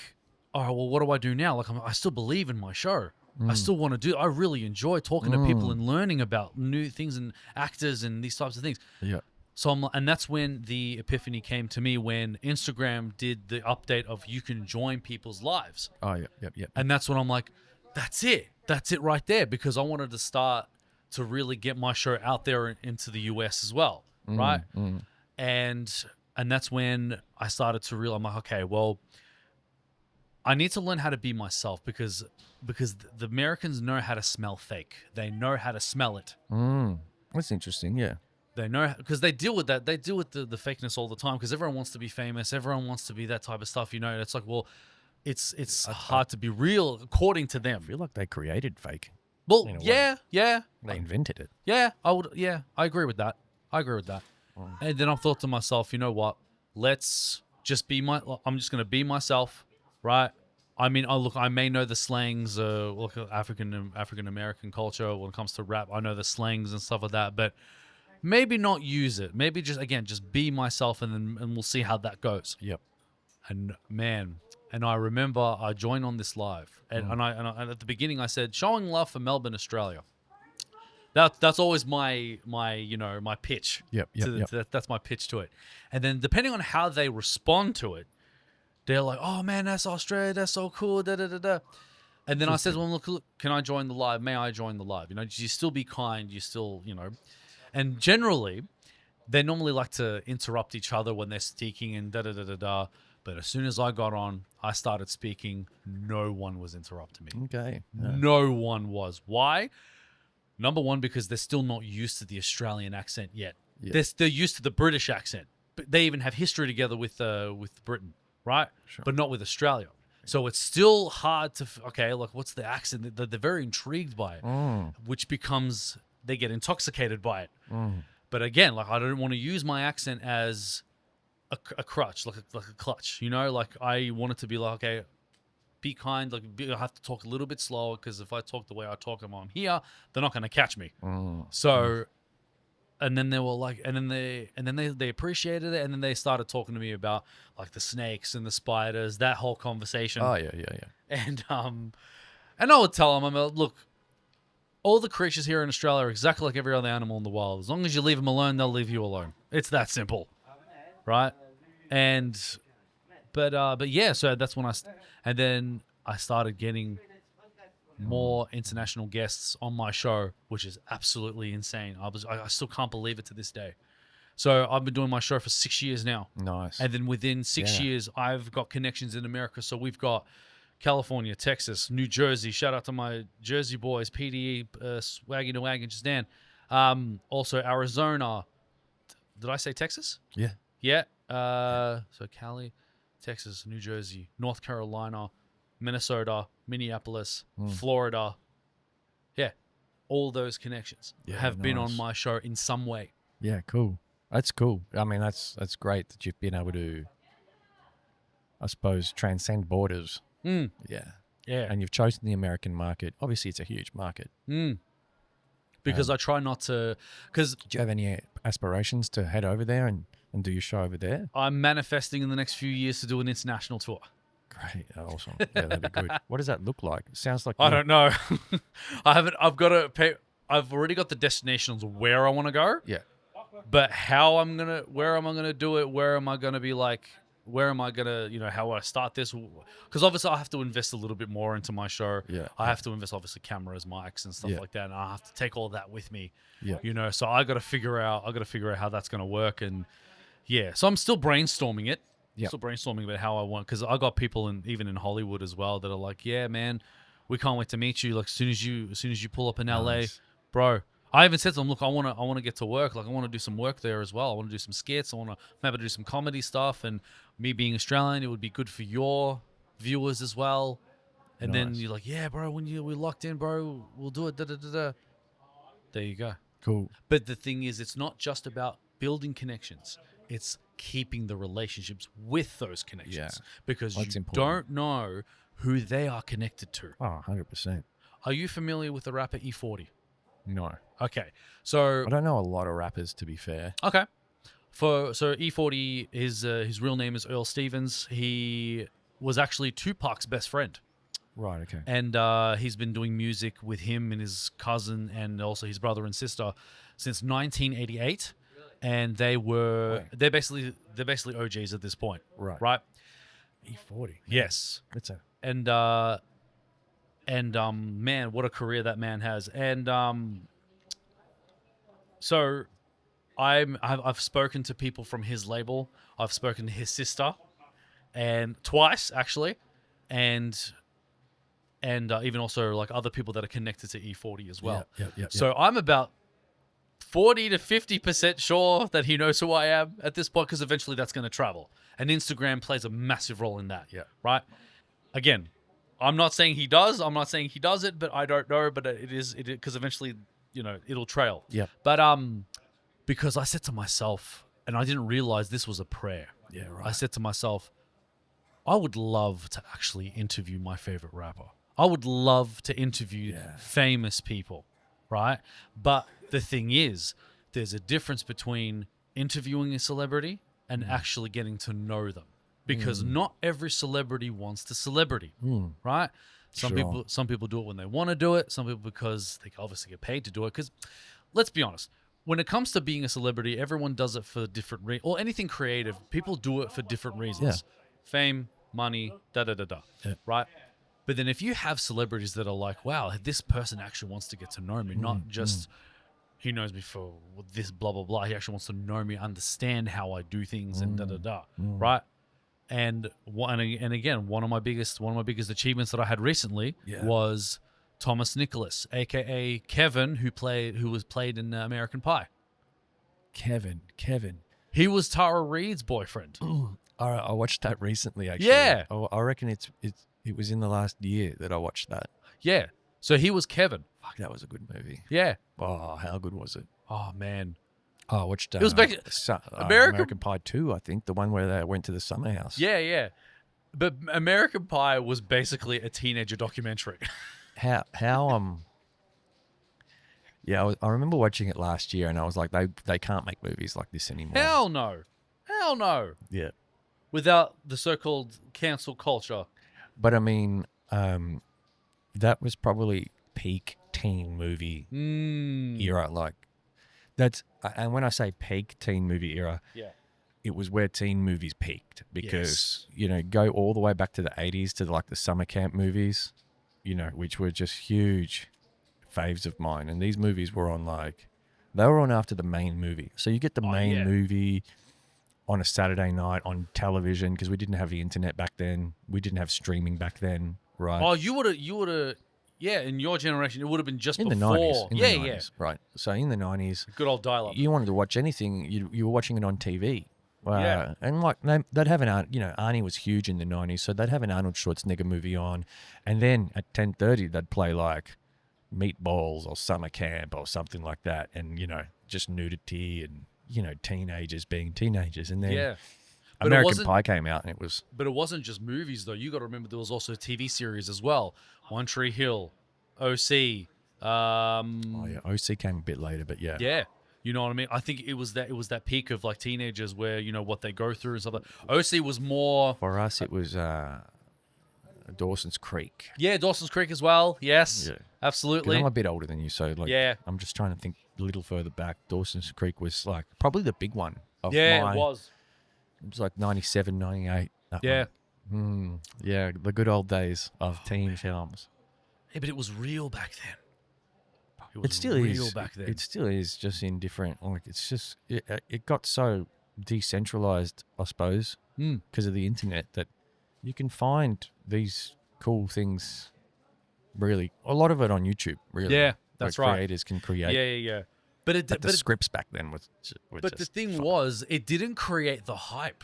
all right, well, what do I do now? Like, I still believe in my show. I still want to do. I really enjoy talking to people and learning about new things and actors and these types of things.
Yeah.
So and that's when the epiphany came to me, when Instagram did the update of you can join people's lives.
Oh, yeah.
And that's when I'm like, that's it right there, because I wanted to start to really get my show out there into the US as well, right? And that's when I started to realize, I'm like, okay, well, I need to learn how to be myself, because the Americans know how to smell fake. They know how to smell it.
That's interesting, yeah.
They know, because they deal with that. They deal with the fakeness all the time, because everyone wants to be famous. Everyone wants to be that type of stuff, you know. It's like, well, it's hard to be real according to them.
I feel like they created fake.
Well, yeah.
They invented it.
Yeah, I agree with that. And then I thought to myself, you know what? Let's just I'm just going to be myself, right? I mean, I may know the slangs, like African American culture when it comes to rap. I know the slangs and stuff like that, but maybe not use it. Maybe just be myself, and we'll see how that goes.
Yep.
And man, I remember I joined on this live, and I at the beginning I said, showing love for Melbourne, Australia. That's always my pitch.
Yep.
That's my pitch to it. And then depending on how they respond to it, they're like, oh man, that's Australia, that's so cool, da da da da. And then I said, well, look, can I join the live? May I join the live? You know, you still be kind, you still, you know. And generally, they normally like to interrupt each other when they're speaking and da da da da da. But as soon as I got on, I started speaking. No one was interrupting me.
Okay.
No one was. Why? Number one, because they're still not used to the Australian accent yet. Yeah. They're used to the British accent. But they even have history together with Britain, right? Sure. But not with Australia. So it's still hard to, like, what's the accent? They're very intrigued by it, which becomes, they get intoxicated by it. But again, like, I don't want to use my accent as a crutch, like a clutch, you know? Like, I want it to be like, okay, be kind. Like, I have to talk a little bit slower, because if I talk the way I talk when I'm here, they're not going to catch me. So, and then they were like, and then they appreciated it, and then they started talking to me about like the snakes and the spiders, that whole conversation.
Oh yeah.
And I would tell them, I'm like, look, all the creatures here in Australia are exactly like every other animal in the wild. As long as you leave them alone, they'll leave you alone. It's that simple, right? And but yeah, so that's when and then I started getting more international guests on my show, which is absolutely insane. I still can't believe it to this day. So I've been doing my show for 6 years now.
Nice.
And then within 6 years, I've got connections in America. So we've got California, Texas, New Jersey. Shout out to my Jersey boys, PDE, Swaggy to Wagon, just Dan. Also Arizona. Did I say Texas?
Yeah.
Yeah. So Cali, Texas, New Jersey, North Carolina, Minnesota, Minneapolis, Florida. Yeah. All those connections have been on my show in some way.
Yeah, cool. That's cool. I mean, that's great that you've been able to, I suppose, transcend borders.
Yeah. Yeah.
And you've chosen the American market. Obviously, it's a huge market.
Because I try not to, because
Do you have any aspirations to head over there and do your show over there?
I'm manifesting in the next few years to do an international tour.
Great. Awesome. Yeah, that'd be good. What does that look like? It sounds like
I don't know. I've got to pay. I've already got the destinations where I want to go.
Yeah.
But where am I gonna do it? Where am I gonna be like? Where am I gonna, how I start this? Because obviously I have to invest a little bit more into my show.
Yeah.
I have to invest obviously cameras, mics, and stuff
Yeah.
like that, and I have to take all that with me.
Yeah.
So I got to figure out how that's gonna work, and so I'm still brainstorming it.
Yeah.
Still brainstorming about how I want, because I got people even in Hollywood as well that are like, yeah, man, we can't wait to meet you. Like as soon as you pull up in LA,
Nice.
bro. I even said to them, look, I want to get to work. Like I want to do some work there as well. I want to do some skits. I want to maybe do some comedy stuff. And me being Australian, it would be good for your viewers as well. And then
Nice.
you're like, yeah, bro, when we're locked in, bro, we'll do it. Da, da, da, da. There you go.
Cool.
But the thing is, it's not just about building connections. It's keeping the relationships with those connections.
Yeah.
Because
That's
you
important.
don't know who they are connected to.
Oh, 100%.
Are you familiar with the rapper E40?
No.
Okay. So
I don't know a lot of rappers, to be fair.
Okay. So E40, his real name is Earl Stevens. He was actually Tupac's best friend.
Right, okay.
And he's been doing music with him and his cousin and also his brother and sister since 1988. And they're basically OGs at this point.
Right.
Right?
E40.
Yes.
That's a...
And man, what a career that man has. And so I've spoken to people from his label. I've spoken to his sister, and twice actually, and even also like other people that are connected to E40 as well.
Yeah.
So I'm about 40 to 50% sure that he knows who I am at this point, because eventually that's going to travel, and Instagram plays a massive role in that.
Yeah.
Right. Again, I'm not saying he does. I'm not saying he does it, but I don't know. But it is because eventually, it'll trail.
Yeah.
But because I said to myself, and I didn't realize this was a prayer.
Yeah, right.
I said to myself, I would love to actually interview my favorite rapper. I would love to interview famous people, right? But the thing is, there's a difference between interviewing a celebrity and actually getting to know them. Because not every celebrity wants the celebrity, right? Some people do it when they want to do it. Some people because they obviously get paid to do it. Because let's be honest, when it comes to being a celebrity, everyone does it for different reasons. Or anything creative, people do it for different reasons. Fame, money, right? But then if you have celebrities that are like, wow, this person actually wants to get to know me, not just he knows me for this blah, blah, blah. He actually wants to know me, understand how I do things and right? And again, one of my biggest achievements that I had recently was Thomas Nicholas, aka Kevin, who was played in American Pie.
Kevin.
He was Tara Reid's boyfriend.
I watched that recently, actually.
Yeah.
I reckon it was in the last year that I watched that.
Yeah. So he was Kevin.
Fuck, that was a good movie.
Yeah.
Oh, how good was it?
Oh man.
Oh, I watched
It was back
American Pie 2, I think, the one where they went to the summer house.
Yeah. But American Pie was basically a teenager documentary.
How Yeah, I remember watching it last year, and I was like, they can't make movies like this anymore.
Hell no.
Yeah.
Without the so-called cancel culture.
But I mean, that was probably peak teen movie era. Like, and when I say peak teen movie era, it was where teen movies peaked because, go all the way back to the 80s to like the summer camp movies, which were just huge faves of mine. And these movies were they were on after the main movie. So you get the main movie on a Saturday night on television because we didn't have the internet back then. We didn't have streaming back then, right?
Oh, you would have, in your generation, it would have been just
in
before.
the 90s. In
the
the 90s, right. So in the 90s,
good old dial-up.
You wanted to watch anything, you were watching it on TV.
Yeah.
And like they'd have Arnie was huge in the 90s, so they'd have an Arnold Schwarzenegger movie on, and then at 10:30 they'd play like Meatballs or Summer Camp or something like that, and just nudity and teenagers being teenagers, and then
But
American Pie came out and it was.
But it wasn't just movies though. You got to remember there was also TV series as well. One Tree Hill, OC.
Oh yeah, OC came a bit later, but yeah.
Yeah. You know what I mean? I think it was that peak of like teenagers where, you know, what they go through and stuff like that. OC was more...
For us, it was Dawson's Creek.
Yeah, Dawson's Creek as well. Yes,
Yeah.
absolutely.
I'm a bit older than you, so like,
Yeah.
I'm just trying to think a little further back. Dawson's Creek was like probably the big one. Of
Yeah,
my,
it was.
It was like 97, 98. That
Yeah.
one. Yeah, the good old days of teen films.
Yeah, but it was real back then.
It still
real
is.
back then.
It still is, just in different. Like it's just it got so decentralized, I suppose, because of the internet that you can find these cool things. Really, a lot of it on YouTube. Really,
Yeah, that's
where
right.
creators can create.
Yeah. But
the scripts back then was.
But the thing was, it didn't create the hype.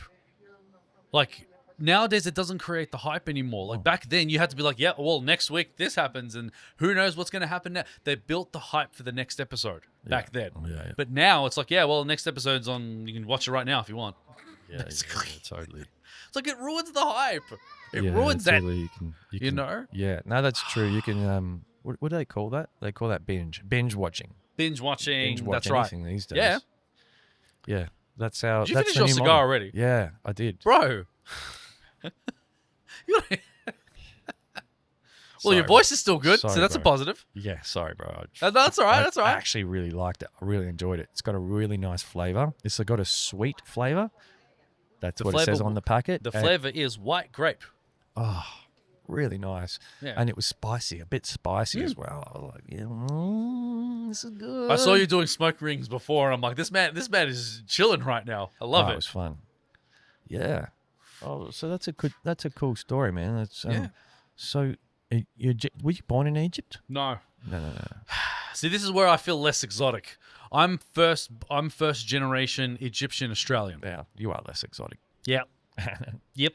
Like nowadays, it doesn't create the hype anymore. Like back then, you had to be like, yeah, well, next week this happens, and who knows what's going to happen now. They built the hype for the next episode back then.
Yeah.
But now it's like, yeah, well, next episode's on. You can watch it right now if you want.
Yeah, totally.
It's like it ruins the hype. It
Yeah,
ruins that.
totally. You can,
know?
Yeah, no, that's true. You can. What do they call that? They call that binge watching.
Binge watching.
Binge watch
That's right.
anything these days.
Yeah.
Yeah, that's how.
Did you
that's
finish
the
your
new
cigar
model.
already?
Yeah, I did.
Bro. You gotta- well, your
Sorry,
voice is still good,
Sorry,
so that's a
bro.
positive.
Yeah, sorry, bro.
That's all right. That's all
I
right.
actually really liked it. I really enjoyed it. It's got a really nice flavor. It's got a sweet flavor. That's what it says
flavor-
on the packet.
The
And-
flavor is white grape.
Oh, really nice.
Yeah.
And it was spicy, a bit spicy as well. I was like, yeah, this is good.
I saw you doing smoke rings before, and I'm like, this man is chilling right now. I love
It
it.
was fun. Yeah. Oh, so that's a cool story, man. That's
Yeah.
So, were you born in Egypt?
No.
No.
See, this is where I feel less exotic. I'm first generation Egyptian Australian.
Yeah, you are less exotic.
Yeah. Yep.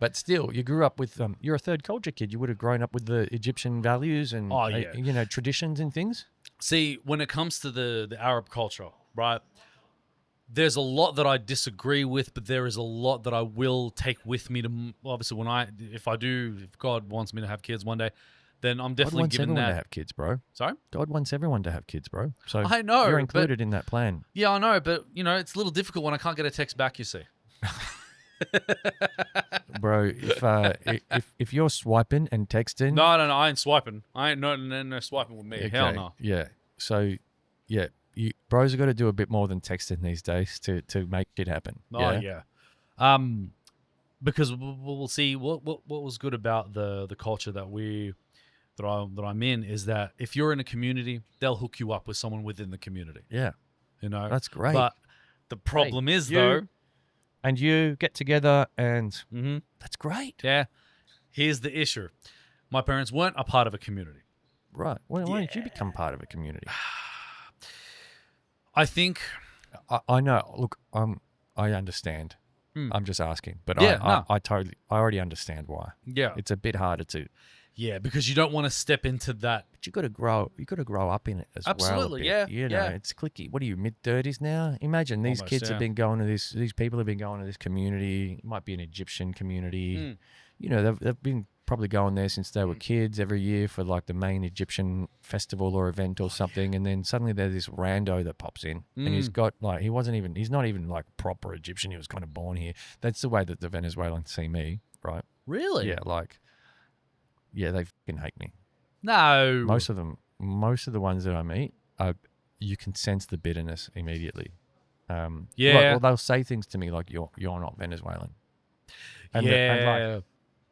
But still, you grew up with you're a third culture kid. You would have grown up with the Egyptian values and
Oh, yeah.
traditions and things.
See, when it comes to the Arab culture, right? There's a lot that I disagree with, but there is a lot that I will take with me to. Obviously, if God wants me to have kids one day, then I'm
God
definitely
wants
giving
everyone
that.
to have kids, bro.
Sorry?
God wants everyone to have kids, bro. So
I know,
you're
but-
included in that plan.
Yeah, I know, but it's a little difficult when I can't get a text back. You see.
Bro, if you're swiping and texting,
No, I ain't swiping. I ain't no swiping with me. Hell no.
Yeah. So, yeah, bros have got to do a bit more than texting these days to make it happen.
Oh yeah. Because we'll see what was good about the culture that I'm in is that if you're in a community, they'll hook you up with someone within the community.
Yeah. That's great.
But the problem is though,
and you get together and
mm-hmm,
that's great.
yeah. Here's the issue: my parents weren't a part of a community.
Right. Why don't you become part of a community?
I think.
I know. Look, I understand. I'm just asking, but
Yeah,
I already understand why.
Yeah.
It's a bit harder to.
Yeah, because you don't want to step into that.
But you got to grow. You got to grow up in it as well.
Absolutely,
a bit.
yeah,
You know,
yeah.
it's clicky. What are you, mid-30s now? Imagine these
Almost,
kids
yeah.
have been going to this. These people have been going to this community. It might be an Egyptian community.
Mm.
You know, they've been probably going there since they were kids every year for like the main Egyptian festival or event or something. And then suddenly there's this rando that pops in, and he's got like he's not even like proper Egyptian. He was kind of born here. That's the way that the Venezuelans see me, right?
Really?
Yeah, like. Yeah, they fucking hate me.
No.
Most of the ones that I meet, you can sense the bitterness immediately.
Yeah.
Well, they'll say things to me like, "You're not Venezuelan," and
Yeah.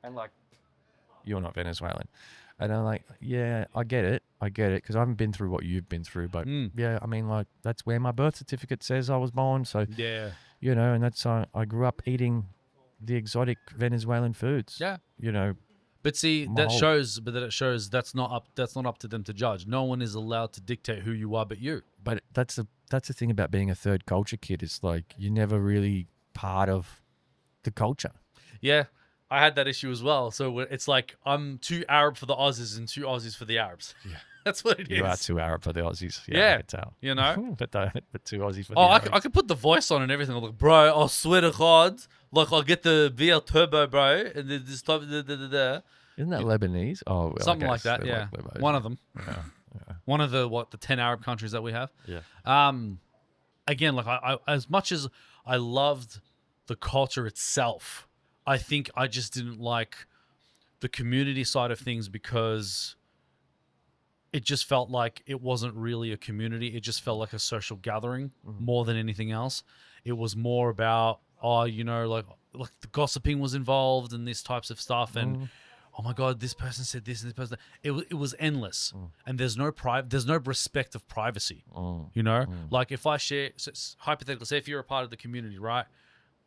and like, "You're not Venezuelan," and I'm like, "Yeah, I get it, because I haven't been through what you've been through, but yeah, I mean, like, that's where my birth certificate says I was born, so
Yeah.
and that's I grew up eating the exotic Venezuelan foods.
Yeah.
But
see, that shows that's not up to them to judge. No one is allowed to dictate who you are but you.
But that's the thing about being a third culture kid. It's like you're never really part of the culture.
Yeah, I had that issue as well. So it's like I'm too Arab for the Aussies and too Aussies for the Arabs. Yeah, that's what it is.
You are too Arab for the Aussies.
Yeah,
I can tell. But too Aussie for the
I
Arabs.
could put the voice on and everything. I'm like, bro, I swear to God, Like I'll get the VL Turbo, bro, and then this type of
Isn't that Lebanese? Oh, well, I
something like
guess
that.
they're
Yeah,
like Lebos,
one
yeah.
of them.
Yeah, yeah.
One of the 10 Arab countries that we have.
Yeah.
Again, like I as much as I loved the culture itself, I think I just didn't like the community side of things because it just felt like it wasn't really a community. It just felt like a social gathering more than anything else. It was more about, like the gossiping was involved and these types of stuff. And oh my God, this person said this and this person. It was endless. And there's no there's no respect of privacy. Like if I share, hypothetically, say if you're a part of the community, right?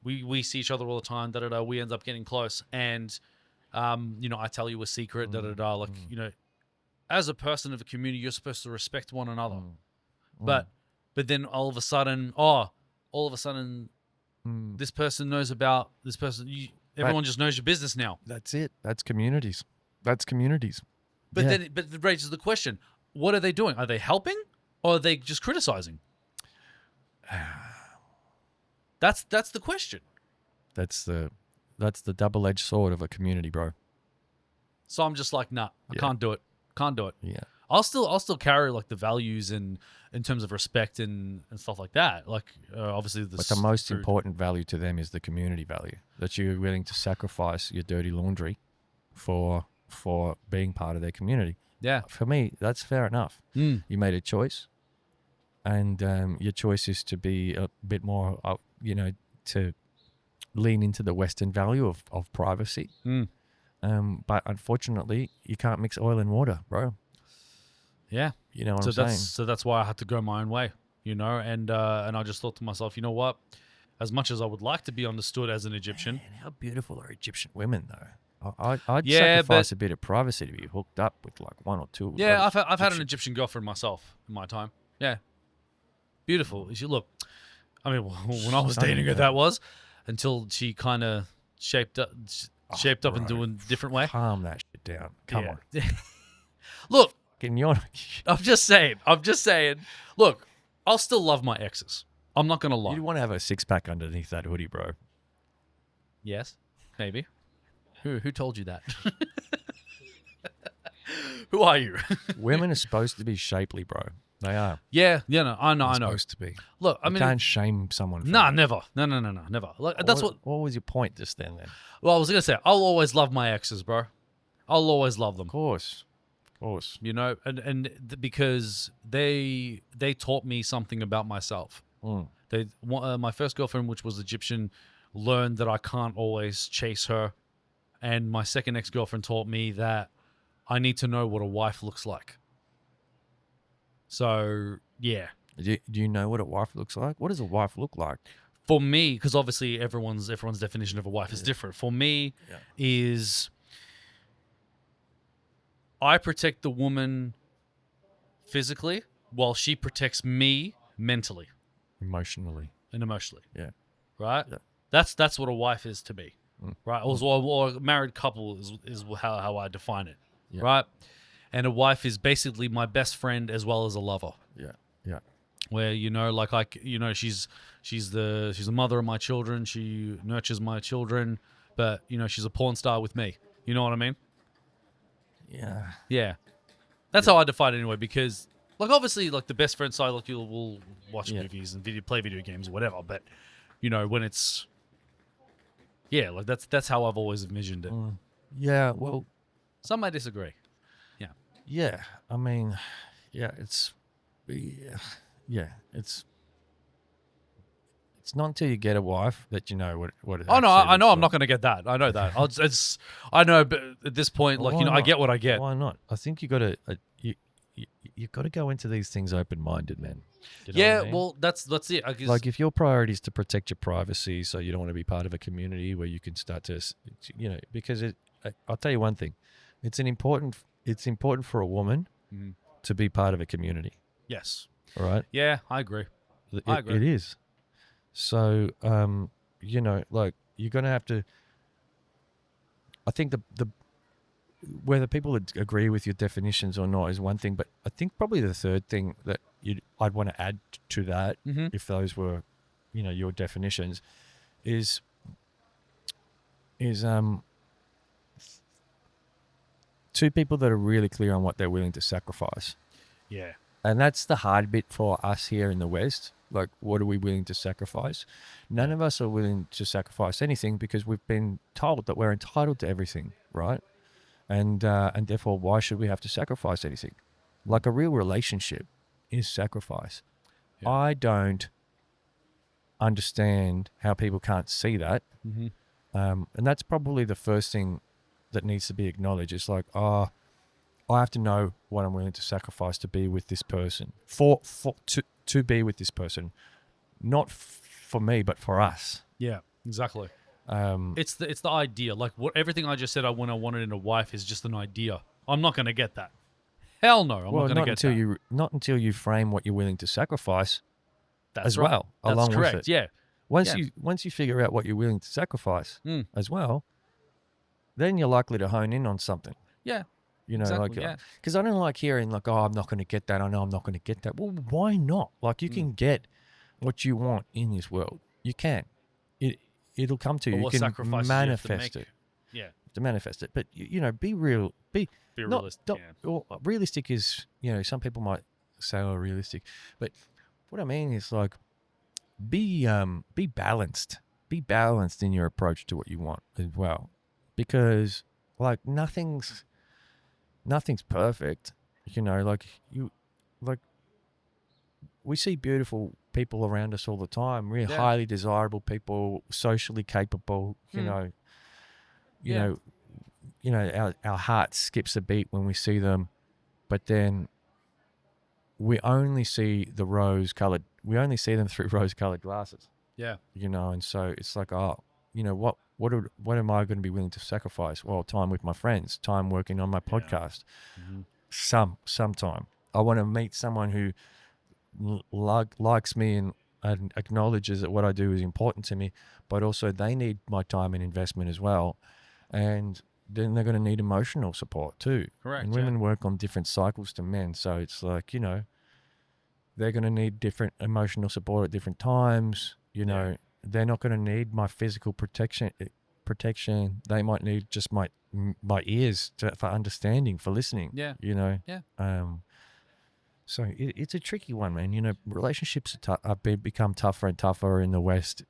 We see each other all the time. We end up getting close, and I tell you a secret. Like as a person of a community, you're supposed to respect one another. But then all of a sudden, this person knows about this person. Everyone just knows your business now.
That's it. That's communities. But
then it raises the question: what are they doing? Are they helping, or are they just criticizing? That's the question.
That's the double-edged sword of a community, bro.
So I'm just like, nah, I can't do it. Can't do it.
Yeah.
I'll still carry like the values in terms of respect and stuff like that. Like obviously,
But the most important value to them is the community value, that you're willing to sacrifice your dirty laundry for being part of their community.
Yeah.
For me, that's fair enough. You made a choice, and your choice is to be a bit more, to lean into the Western value of privacy. But unfortunately, you can't mix oil and water, bro.
Yeah.
You know what I'm saying?
So that's why I had to go my own way, and I just thought to myself, you know what? As much as I would like to be understood as an Egyptian.
Man, how beautiful are Egyptian women, though? I'd sacrifice a bit of privacy to be hooked up with like one or two.
Yeah, I've had an Egyptian girlfriend myself in my time. Yeah. Beautiful. Look, I mean, when I was dating her, that was until she kind of shaped up into a different way.
Calm that shit down. Come on.
Look,
I'm
just saying. Look, I'll still love my exes. I'm not gonna lie.
You want to have a six-pack underneath that hoodie, bro.
Yes, maybe. Who told you that? Who are you?
Women are supposed to be shapely, bro. They are.
Yeah, no, I know.
Supposed to be.
Look,
You can't shame someone.
Nah, never. No, never. Like, that's what.
What was your point just then?
Well, I was gonna say, I'll always love my exes, bro. I'll always love them.
Of course.
Because they taught me something about myself. My first girlfriend, which was Egyptian, learned that I can't always chase her, and my second ex-girlfriend taught me that I need to know what a wife looks like. So yeah.
Do you know what a wife looks like? What does a wife look like?
For me, because obviously everyone's definition of a wife is different. For me, is I protect the woman physically while she protects me mentally,
emotionally,
and emotionally.
Yeah.
Right.
Yeah.
That's what a wife is to me. Right. Or a married couple is how I define it.
Yeah.
Right. And a wife is basically my best friend as well as a lover.
Yeah. Yeah.
Where she's the mother of my children. She nurtures my children, but she's a porn star with me. You know what I mean?
Yeah.
Yeah. That's how I define it anyway. Because like obviously like the best friend side, like we'll watch movies and play video games or whatever. But when it's like that's how I've always envisioned it.
Yeah. Well,
some might disagree.
Yeah. I mean, it's not until you get a wife that you know what it
Oh no, I know
like.
I'm not going to get that. I know that. I know, but at this point,
Well,
like I get what I get.
Why not? I think you got to you've got to go into these things open-minded, man. You know what I mean?
Well, that's it. I guess.
Like if your priority is to protect your privacy, so you don't want to be part of a community where you can start to, because I'll tell you one thing, it's important for a woman to be part of a community.
Yes.
All right.
Yeah, I agree. I agree.
It is. So, like you're gonna have to. I think the whether people agree with your definitions or not is one thing, but I think probably the third thing that I'd want to add to that, if those were, your definitions, is is two people that are really clear on what they're willing to sacrifice.
Yeah.
And that's the hard bit for us here in the West. Like, what are we willing to sacrifice? None of us are willing to sacrifice anything because we've been told that we're entitled to everything, right? And therefore, why should we have to sacrifice anything? Like, a real relationship is sacrifice.
Yeah.
I don't understand how people can't see that.
Mm-hmm.
And that's probably the first thing that needs to be acknowledged. It's like, I have to know what I'm willing to sacrifice to be with this person, to be with this person, not for me, but for us.
Yeah, exactly.
Um,
It's the idea. Like everything I just said, when I wanted in a wife is just an idea. I'm not going to get that. Hell no, I'm not going to get that.
Not until you frame what you're willing to sacrifice
That's
as
right.
well,
That's
along
correct.
with it.
Yeah.
Once you figure out what you're willing to sacrifice as well, then you're likely to hone in on something.
Yeah.
You know,
exactly,
because I don't like hearing like, oh, I'm not going to get that. I know I'm not going to get that. Well, why not? Like, you can get what you want in this world. You can. It'll come to you. You can manifest it.
Yeah.
To manifest it, but you know, be real. Be
realistic.
Realistic is, you know, some people might say, oh, realistic, but what I mean is like, be balanced. Be balanced in your approach to what you want as well, because like nothing's perfect. You know, we see beautiful people around us all the time, really highly desirable people, socially capable, you know, our heart skips a beat when we see them, but then we only see them through rose-colored glasses.
Yeah.
You know, and so it's like, oh, you know, what am I going to be willing to sacrifice? Well, time with my friends, time working on my podcast, some time. I want to meet someone who likes me and acknowledges that what I do is important to me, but also they need my time and investment as well. And then they're going to need emotional support too.
Correct.
And women work on different cycles to men. So it's like, you know, they're going to need different emotional support at different times. You know, they're not going to need my physical protection. They might need just my ears for understanding, for listening. Yeah. You know? Yeah. So it's a tricky one, man. You know, relationships have become tougher and tougher in the West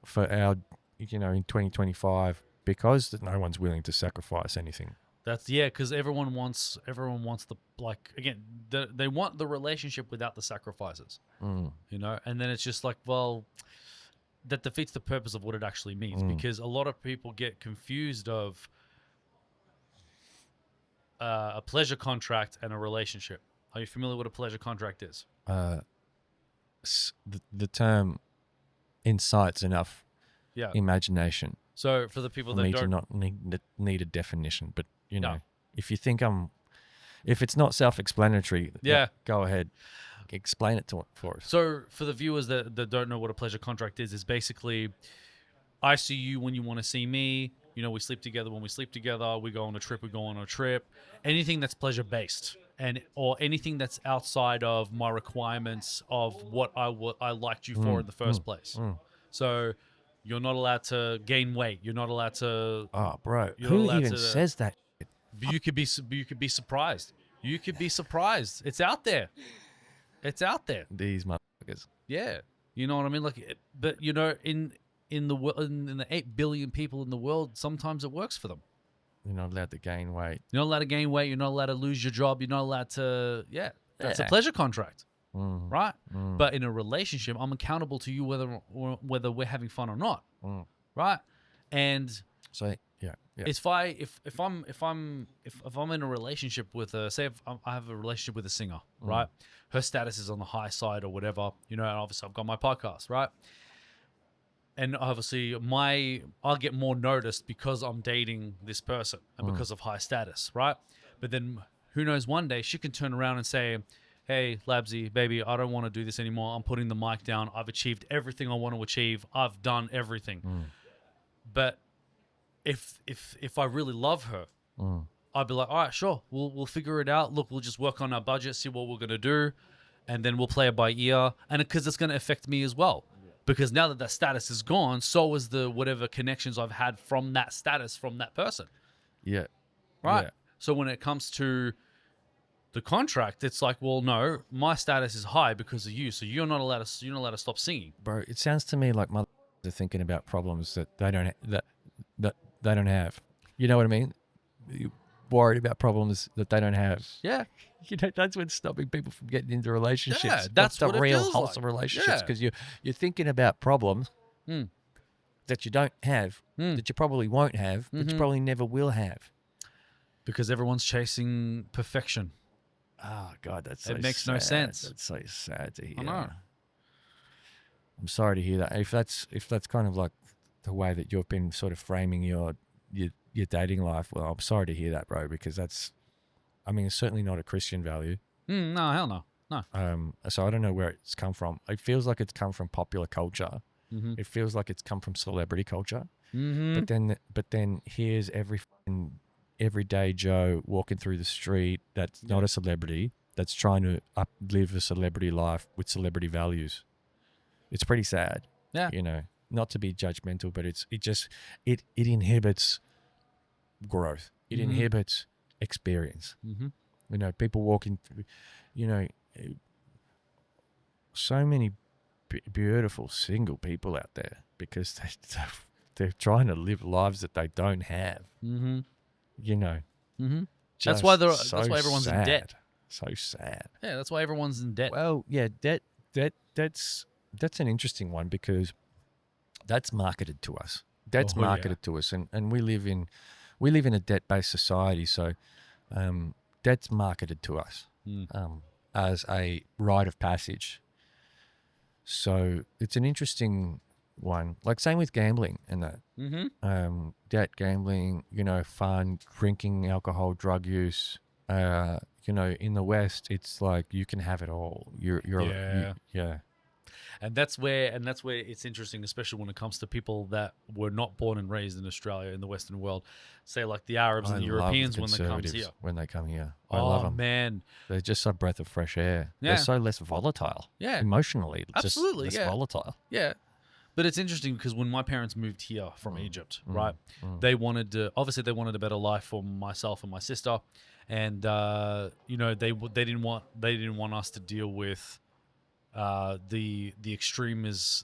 for our, you know, in 2025 because no one's willing to sacrifice anything.
That's because everyone wants the, like, again, they want the relationship without the sacrifices. You know, and then it's just like, well, that defeats the purpose of what it actually means because a lot of people get confused of a pleasure contract and a relationship. Are you familiar with what a pleasure contract is?
The term incites enough imagination.
So for the people that don't
not need a definition, but you know, if you think if it's not self-explanatory, go ahead, explain it for us.
So for the viewers that don't know what a pleasure contract is basically, I see you when you want to see me. You know, we sleep together when we sleep together. We go on a trip. We go on a trip. Anything that's pleasure based, or anything that's outside of my requirements of what I liked you for in the first place. So you're not allowed to gain weight. You're not allowed to.
Oh, bro, who even says that?
You could be surprised. You could be surprised. It's out there. It's out there.
These motherfuckers.
Yeah, you know what I mean. Like, but you know, in the 8 billion people in the world, sometimes it works for them.
You're not allowed to gain weight.
You're not allowed to gain weight. You're not allowed to lose your job. You're not allowed to. Yeah, that's a pleasure contract, right? But in a relationship, I'm accountable to you whether we're having fun or not, right? And
so
it's if I'm in a relationship with I have a relationship with a singer, right? Her status is on the high side or whatever, you know. And obviously, I've got my podcast, right? And obviously, I'll get more noticed because I'm dating this person and because of high status, right? But then, who knows? One day she can turn around and say, "Hey, Labzy, baby, I don't want to do this anymore. I'm putting the mic down. I've achieved everything I want to achieve. I've done everything." But if I really love her, I'd be like, "All right, sure, we'll figure it out. Look, we'll just work on our budget, see what we're gonna do, and then we'll play it by ear, and because it's gonna affect me as well." because now that status is gone, so is the whatever connections I've had from that status from that person.
Yeah.
Right.
Yeah.
So when it comes to the contract, it's like, well, no, my status is high because of you, so you're not allowed to stop singing.
Bro, it sounds to me like mothers are thinking about problems that they don't that they don't have. You know what I mean? You're worried about problems that they don't have.
Yeah.
You know, that's what's stopping people from getting into relationships.
Yeah, that's
the
what it
real
feels
wholesome
like.
relationships,
Yeah.
because you're thinking about problems
Mm.
that you don't have, that you probably won't have, that you probably never will have.
Because everyone's chasing perfection.
Oh God, that's so
It makes
sad.
no sense.
That's so sad to hear.
I know.
I'm sorry to hear that. If that's kind of like the way that you've been sort of framing your dating life, well, I'm sorry to hear that, bro, because that's, I mean, it's certainly not a Christian value.
No, hell no. No.
So I don't know where it's come from. It feels like it's come from popular culture.
Mm-hmm.
It feels like it's come from celebrity culture.
Mm-hmm.
But then here's everyday Joe walking through the street that's not a celebrity, that's trying to live a celebrity life with celebrity values. It's pretty sad.
Yeah.
You know, not to be judgmental, but it inhibits growth. It inhibits experience.
Mm-hmm.
You know, people walking through, you know, so many beautiful single people out there because they're trying to live lives that they don't have.
Mm-hmm.
You know,
That's why
just
that's why everyone's in debt.
So sad.
Yeah, that's why everyone's in debt.
Well, yeah, that's an interesting one because that's marketed to us. That's marketed to us, and we live in a debt-based society. So debt's marketed to us as a rite of passage. So it's an interesting one. Like same with gambling and that.
Mm-hmm.
Debt, gambling, you know, fun, drinking, alcohol, drug use. You know, in the West, it's like you can have it all. Yeah.
And that's where it's interesting, especially when it comes to people that were not born and raised in Australia, in the Western world. Say like the Arabs and the Europeans when they come here. I love them. Man,
they're just a breath of fresh air.
Yeah.
They're so less volatile.
Yeah.
Emotionally,
absolutely,
just less volatile.
Yeah. But it's interesting because when my parents moved here from Egypt, right, they wanted a better life for myself and my sister, and you know, they didn't want us to deal with the extremist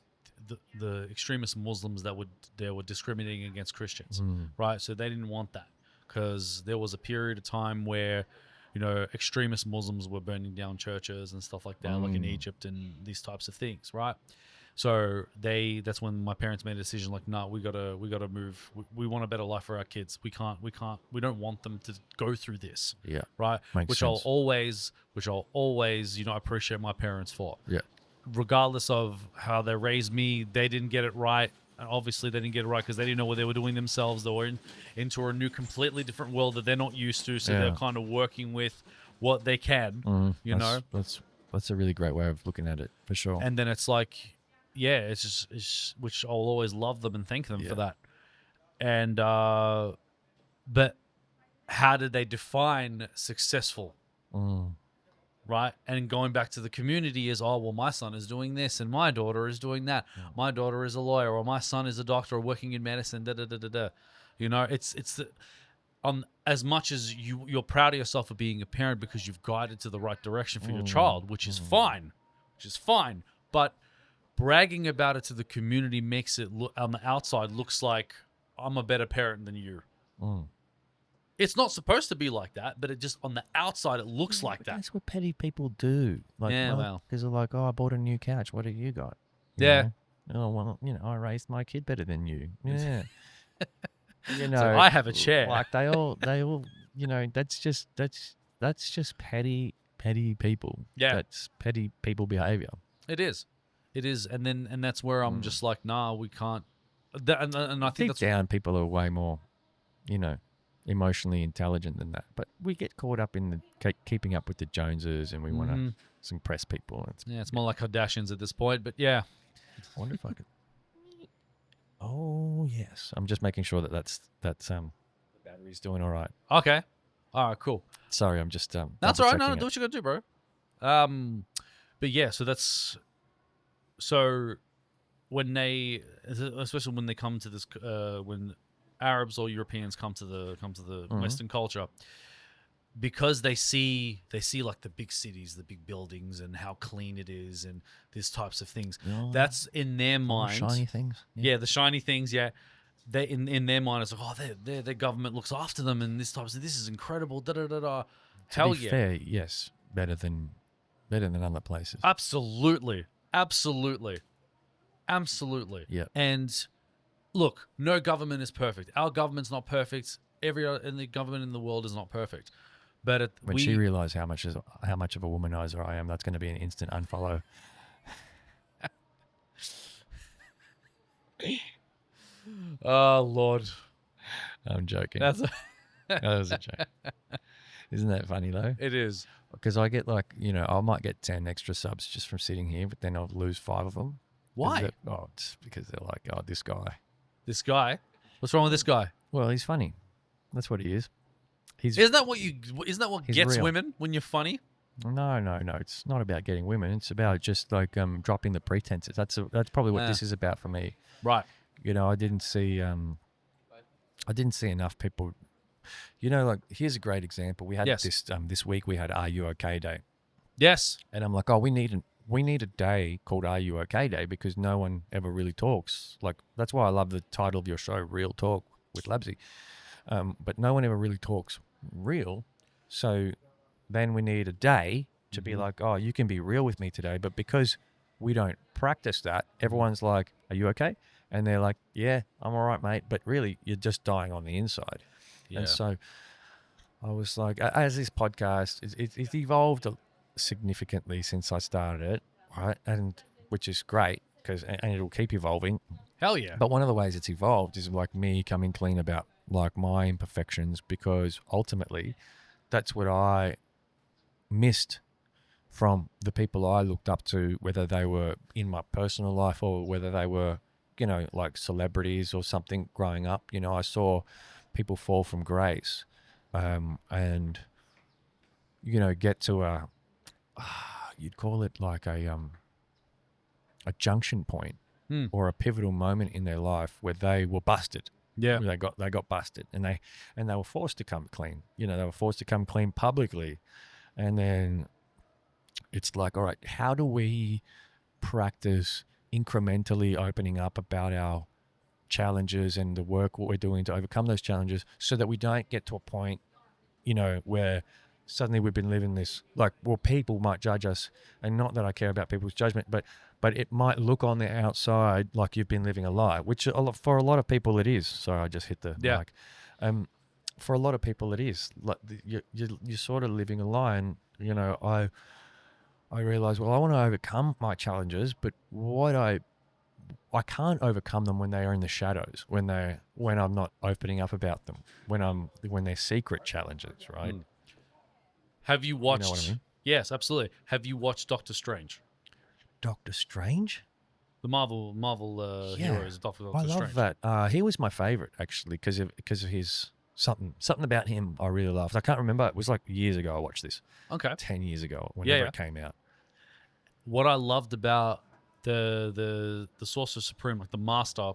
Muslims that were discriminating against Christians, right? So they didn't want that because there was a period of time where, you know, extremist Muslims were burning down churches and stuff like that, like in Egypt and these types of things, right? So that's when my parents made a decision like, no, we gotta move. We want a better life for our kids. We don't want them to go through this.
Yeah.
Right.
Makes sense.
I'll always, you know, appreciate my parents for.
Yeah.
Regardless of how they raised me, they didn't get it right. And obviously they didn't get it right because they didn't know what they were doing themselves. They were into a new, completely different world that they're not used to. So they're kind of working with what they can, you know.
That's a really great way of looking at it, for sure.
And then it's like, yeah, it's which I'll always love them and thank them for that. And but how did they define successful? Right? And going back to the community is, oh, well, my son is doing this and my daughter is doing that. My daughter is a lawyer, or my son is a doctor, or working in medicine. You know, it's the, as much as you're proud of yourself for being a parent because you've guided to the right direction for your child, which is fine, but bragging about it to the community makes it look, on the outside, looks like I'm a better parent than you. It's not supposed to be like that, but it just on the outside it looks like that.
That's what petty people do. Like, because they're like, oh, I bought a new couch. What have you got? You know? Oh, well, you know, I raised my kid better than you. Yeah. You know,
so I have a chair.
Like they all, you know, that's just petty people.
Yeah.
That's petty people behavior.
It is, and that's where I'm just like, nah, we can't. And I think
deep down, people are way more, you know, emotionally intelligent than that. But we get caught up in the keeping up with the Joneses, and we want to impress people.
It's more like Kardashians at this point. But yeah,
I wonder if I could. Oh yes, I'm just making sure that's the battery's doing all right.
Okay, all right, cool.
Sorry, I'm just
that's all right. No, do what you gotta do, bro. But yeah, so when they, especially when they come to this, when Arabs or Europeans come to the Western culture, because they see like the big cities, the big buildings, and how clean it is, and these types of things.
Oh,
That's in their
all
mind.
shiny things.
Yeah, the shiny things. Yeah, they in their mind it's like, oh, their government looks after them, and this is incredible. Da da da da. Hell
To be
yeah,
fair, yes, better than other places.
absolutely.
Yeah.
And look, no government is perfect. Our government's not perfect. The government in the world is not perfect. But
When she realised how much of a womanizer I am, that's going to be an instant unfollow.
oh Lord,
I'm joking.
that's
That was a joke. Isn't that funny though?
it is.
Because I get like, I might get 10 extra subs just from sitting here, but then I'll lose 5 of them.
Why?
It's because they're like, oh, this guy.
This guy. What's wrong with this guy?
Well, he's funny. That's what he is.
Isn't that what
he's
gets
real.
women when you're funny?
No. It's not about getting women. It's about just like dropping the pretenses. That's probably what this is about for me.
Right.
I didn't see enough people. Like here's a great example. We had this week. We had Are You Okay Day,
Yes.
and I'm like, oh, we need a day called Are You Okay Day because no one ever really talks. Like that's why I love the title of your show, Real Talk with Labzy. But no one ever really talks real. So then we need a day to be like, oh, you can be real with me today. But because we don't practice that, everyone's like, are you okay? And they're like, yeah, I'm all right, mate. But really, you're just dying on the inside.
Yeah.
And so I was like, as this podcast, it's evolved significantly since I started it, right? And which is great and it'll keep evolving.
Hell yeah.
But one of the ways it's evolved is like me coming clean about like my imperfections, because ultimately that's what I missed from the people I looked up to, whether they were in my personal life or whether they were, like celebrities or something growing up. I saw people fall from grace and, get to you'd call it like a junction point or a pivotal moment in their life where they were busted.
Yeah.
They got busted and they were forced to come clean. They were forced to come clean publicly. And then it's like, all right, how do we practice incrementally opening up about our challenges and the work what we're doing to overcome those challenges so that we don't get to a point, where suddenly we've been living this, like, well, people might judge us, and not that I care about people's judgment, but it might look on the outside like you've been living a lie, which for a lot of people it is. Sorry, I just hit the mic. For a lot of people it is. Like you're sort of living a lie, and I realized, well, I want to overcome my challenges, but I can't overcome them when they are in the shadows, when I'm not opening up about them, when they're secret challenges, right?
Have you watched?
You know what I mean?
Yes, absolutely. Have you watched Doctor Strange?
Doctor Strange?
The Marvel hero is Doctor Strange.
I love that. He was my favorite actually because of his something about him I really loved. I can't remember. It was like years ago I watched this.
Okay.
10 years ago, whenever it came out.
What I loved about the Sorcerer Supreme, like the Master,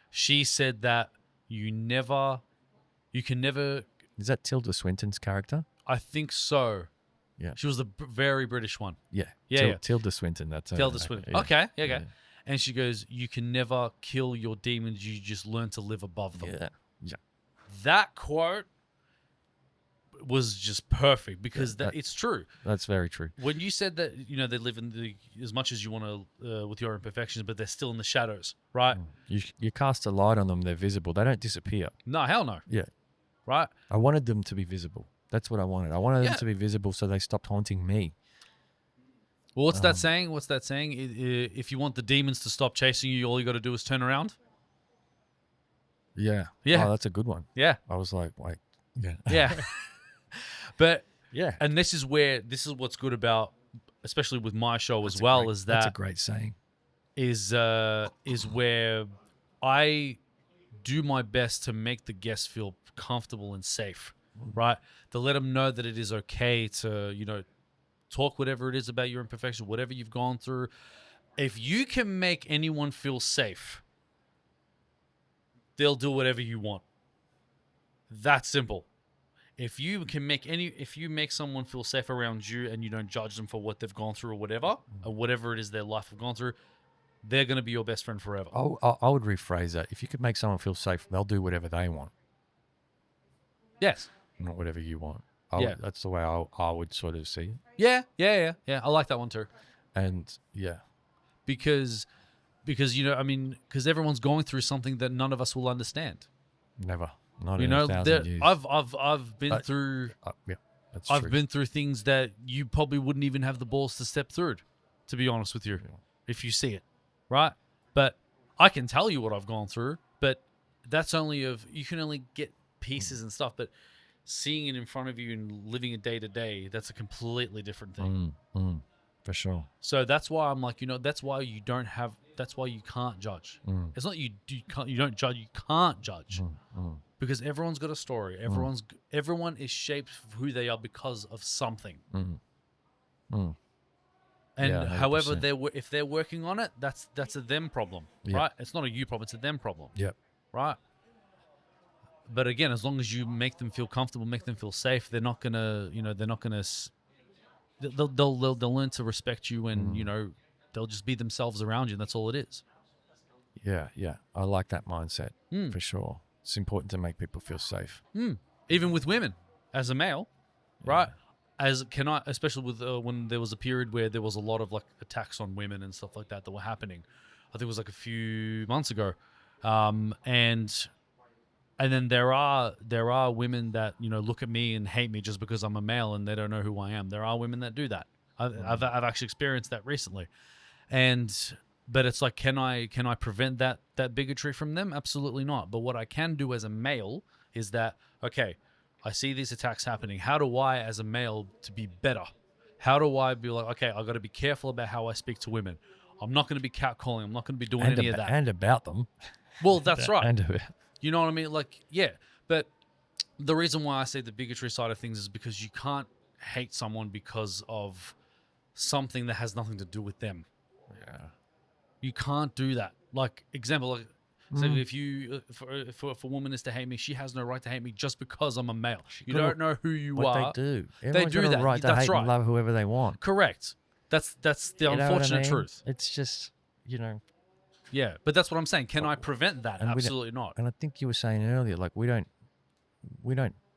she said that you can never.
Is that Tilda Swinton's character?
I think so.
Yeah.
She was the very British one.
Yeah.
Yeah.
Tilda Swinton. That's her.
Tilda Swinton. Okay. Yeah.
Yeah.
And she goes, you can never kill your demons. You just learn to live above them.
Yeah.
That quote was just perfect because it's true.
That's very true.
When you said that, they live in as much as you want to with your imperfections, but they're still in the shadows, right?
You cast a light on them, they're visible. They don't disappear.
No, hell no.
Yeah.
Right?
I wanted them to be visible. That's what I wanted. I wanted them to be visible so they stopped haunting me.
Well, what's that saying? If you want the demons to stop chasing you, all you got to do is turn around.
Yeah.
Yeah.
Oh, that's a good one.
Yeah.
I was like, wait. Yeah.
Yeah. But
yeah.
And this is what's good about, especially with my show is that
that's a great saying.
Is where I do my best to make the guests feel comfortable and safe, right? To let them know that it is okay to, talk whatever it is about your imperfection, whatever you've gone through. if you can make anyone feel safe, they'll do whatever you want. That's simple. If you make someone feel safe around you and you don't judge them for what they've gone through or whatever it is their life have gone through, they're going to be your best friend forever.
I would rephrase that. If you could make someone feel safe, they'll do whatever they want.
Yes.
Not whatever you want. That's the way I would sort of see it.
Yeah. I like that one too.
And yeah.
Because because everyone's going through something that none of us will understand.
Never. Not in 1,000 years.
I've been through
that's
I've
true.
been through things that you probably wouldn't even have the balls to step through, to be honest with you, if you see it, right? But I can tell you what I've gone through, but that's you can only get pieces and stuff, but seeing it in front of you and living it day to day, that's a completely different thing.
For sure.
So that's why I'm like, that's why you can't judge. It's not you don't judge, you can't judge. Because everyone's got a story. Everyone is shaped for who they are because of something. And
Yeah,
however
100%.
if they're working on it, that's a them problem, right? It's not a you problem, it's a them problem.
Yep.
Right? But again, as long as you make them feel comfortable, make them feel safe, they're not gonna, they'll learn to respect you, and they'll just be themselves around you. And that's all it is.
Yeah. I like that mindset for sure. It's important to make people feel safe.
Even with women, as a male, right? Especially with when there was a period where there was a lot of like attacks on women and stuff like that were happening. I think it was like a few months ago, and then there are women that look at me and hate me just because I'm a male and they don't know who I am. There are women that do that. I've actually experienced that recently, but it's like, can I prevent that bigotry from them? Absolutely not. But what I can do as a male is that, okay, I see these attacks happening. How do I, as a male, to be better? How do I be like, okay, I've got to be careful about how I speak to women. I'm not going to be catcalling. I'm not going to be doing any of that.
And about them.
Well, that's right.
And about.
You know what I mean? Like, yeah. But the reason why I say the bigotry side of things is because you can't hate someone because of something that has nothing to do with them.
Yeah.
You can't do that. Like, example, like, so if you, if a woman is to hate me, she has no right to hate me just because I'm a male. You don't know who you are.
What they do.
They do
got
that.
a right to
That's
hate
right.
and love whoever they want.
Correct. That's the
You know what I
unfortunate
mean?
truth.
It's just,
Yeah, but that's what I'm saying. Can I prevent that?
And
Absolutely not.
And I think you were saying earlier, like we don't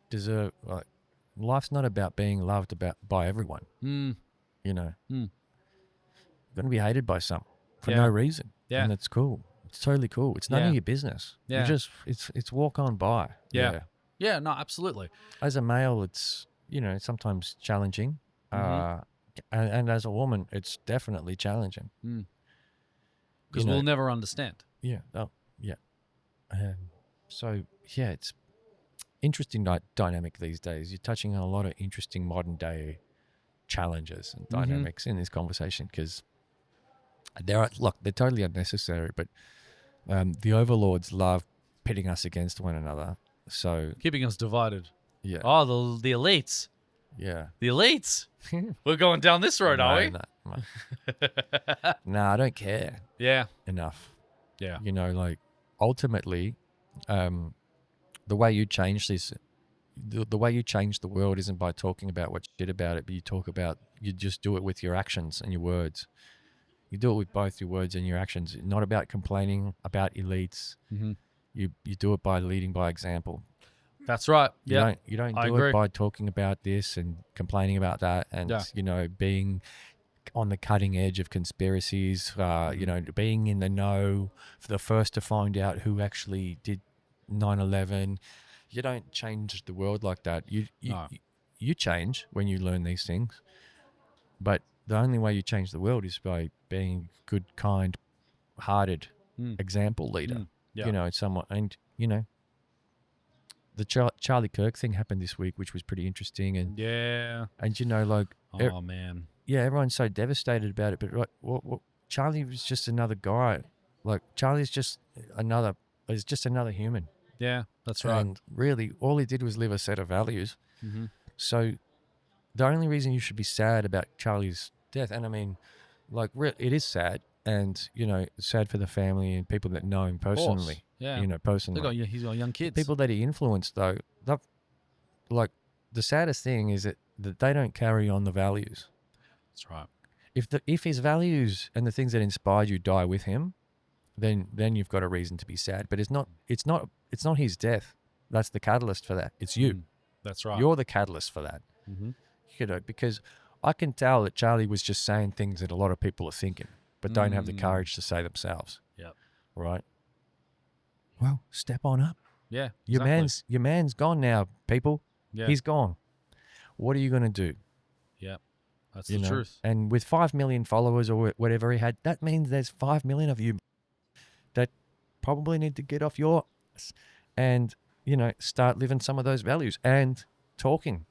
deserve. Like, life's not about being loved by everyone. You're going to be hated by some for no reason.
Yeah.
And that's cool. It's totally cool. It's none of your business.
Yeah.
It's walk on by.
Yeah. Yeah, no, absolutely.
As a male, it's sometimes challenging, and as a woman, it's definitely challenging.
Because we'll never understand.
Yeah. Oh, yeah. So yeah, it's interesting dynamic these days. You're touching on a lot of interesting modern day challenges and dynamics in this conversation, because they're totally unnecessary, but the overlords love pitting us against one another. So
Keeping us divided.
yeah.
Oh, the elites.
Yeah.
The elites. We're going down this road, are we?
No, I don't care
Yeah.
enough.
Yeah.
Like ultimately, the way you change this, the way you change the world isn't by talking about what shit about it, but you just do it with your actions and your words. You do it with both your words and your actions. Not about complaining about elites. You do it by leading by example.
That's right. Yeah.
You don't
I
do
agree.
it by talking about this and complaining about that and, being on the cutting edge of conspiracies, being in the know, for the first to find out who actually did 9/11. You don't change the world like that. You change when you learn these things. But the only way you change the world is by being good, kind, hearted example leader.
Yeah.
Someone, and the Charlie Kirk thing happened this week, which was pretty interesting. And
Yeah. Oh, man.
yeah, everyone's so devastated about it. But what Charlie was just another guy. Like Charlie's just another human.
Yeah, that's right.
And really, all he did was live a set of values. So the only reason you should be sad about Charlie's death, and I mean, like, it is sad, and sad for the family and people that know him personally.
Yeah.
Personally.
He's got young kids.
People that he influenced, though, like the saddest thing is that they don't carry on the values.
That's right.
If his values and the things that inspired you die with him, then you've got a reason to be sad. But it's not his death. That's the catalyst for that. It's you.
That's right.
You're the catalyst for that.
Mm-hmm.
Because I can tell that Charlie was just saying things that a lot of people are thinking, but don't have the courage to say themselves.
Yep.
Right. Well, step on up.
Yeah.
Your man's gone now, people.
Yeah.
He's gone. What are you going to do?
Yeah. That's the truth.
And with 5 million followers or whatever he had, that means there's 5 million of you that probably need to get off your ass and, start living some of those values and talking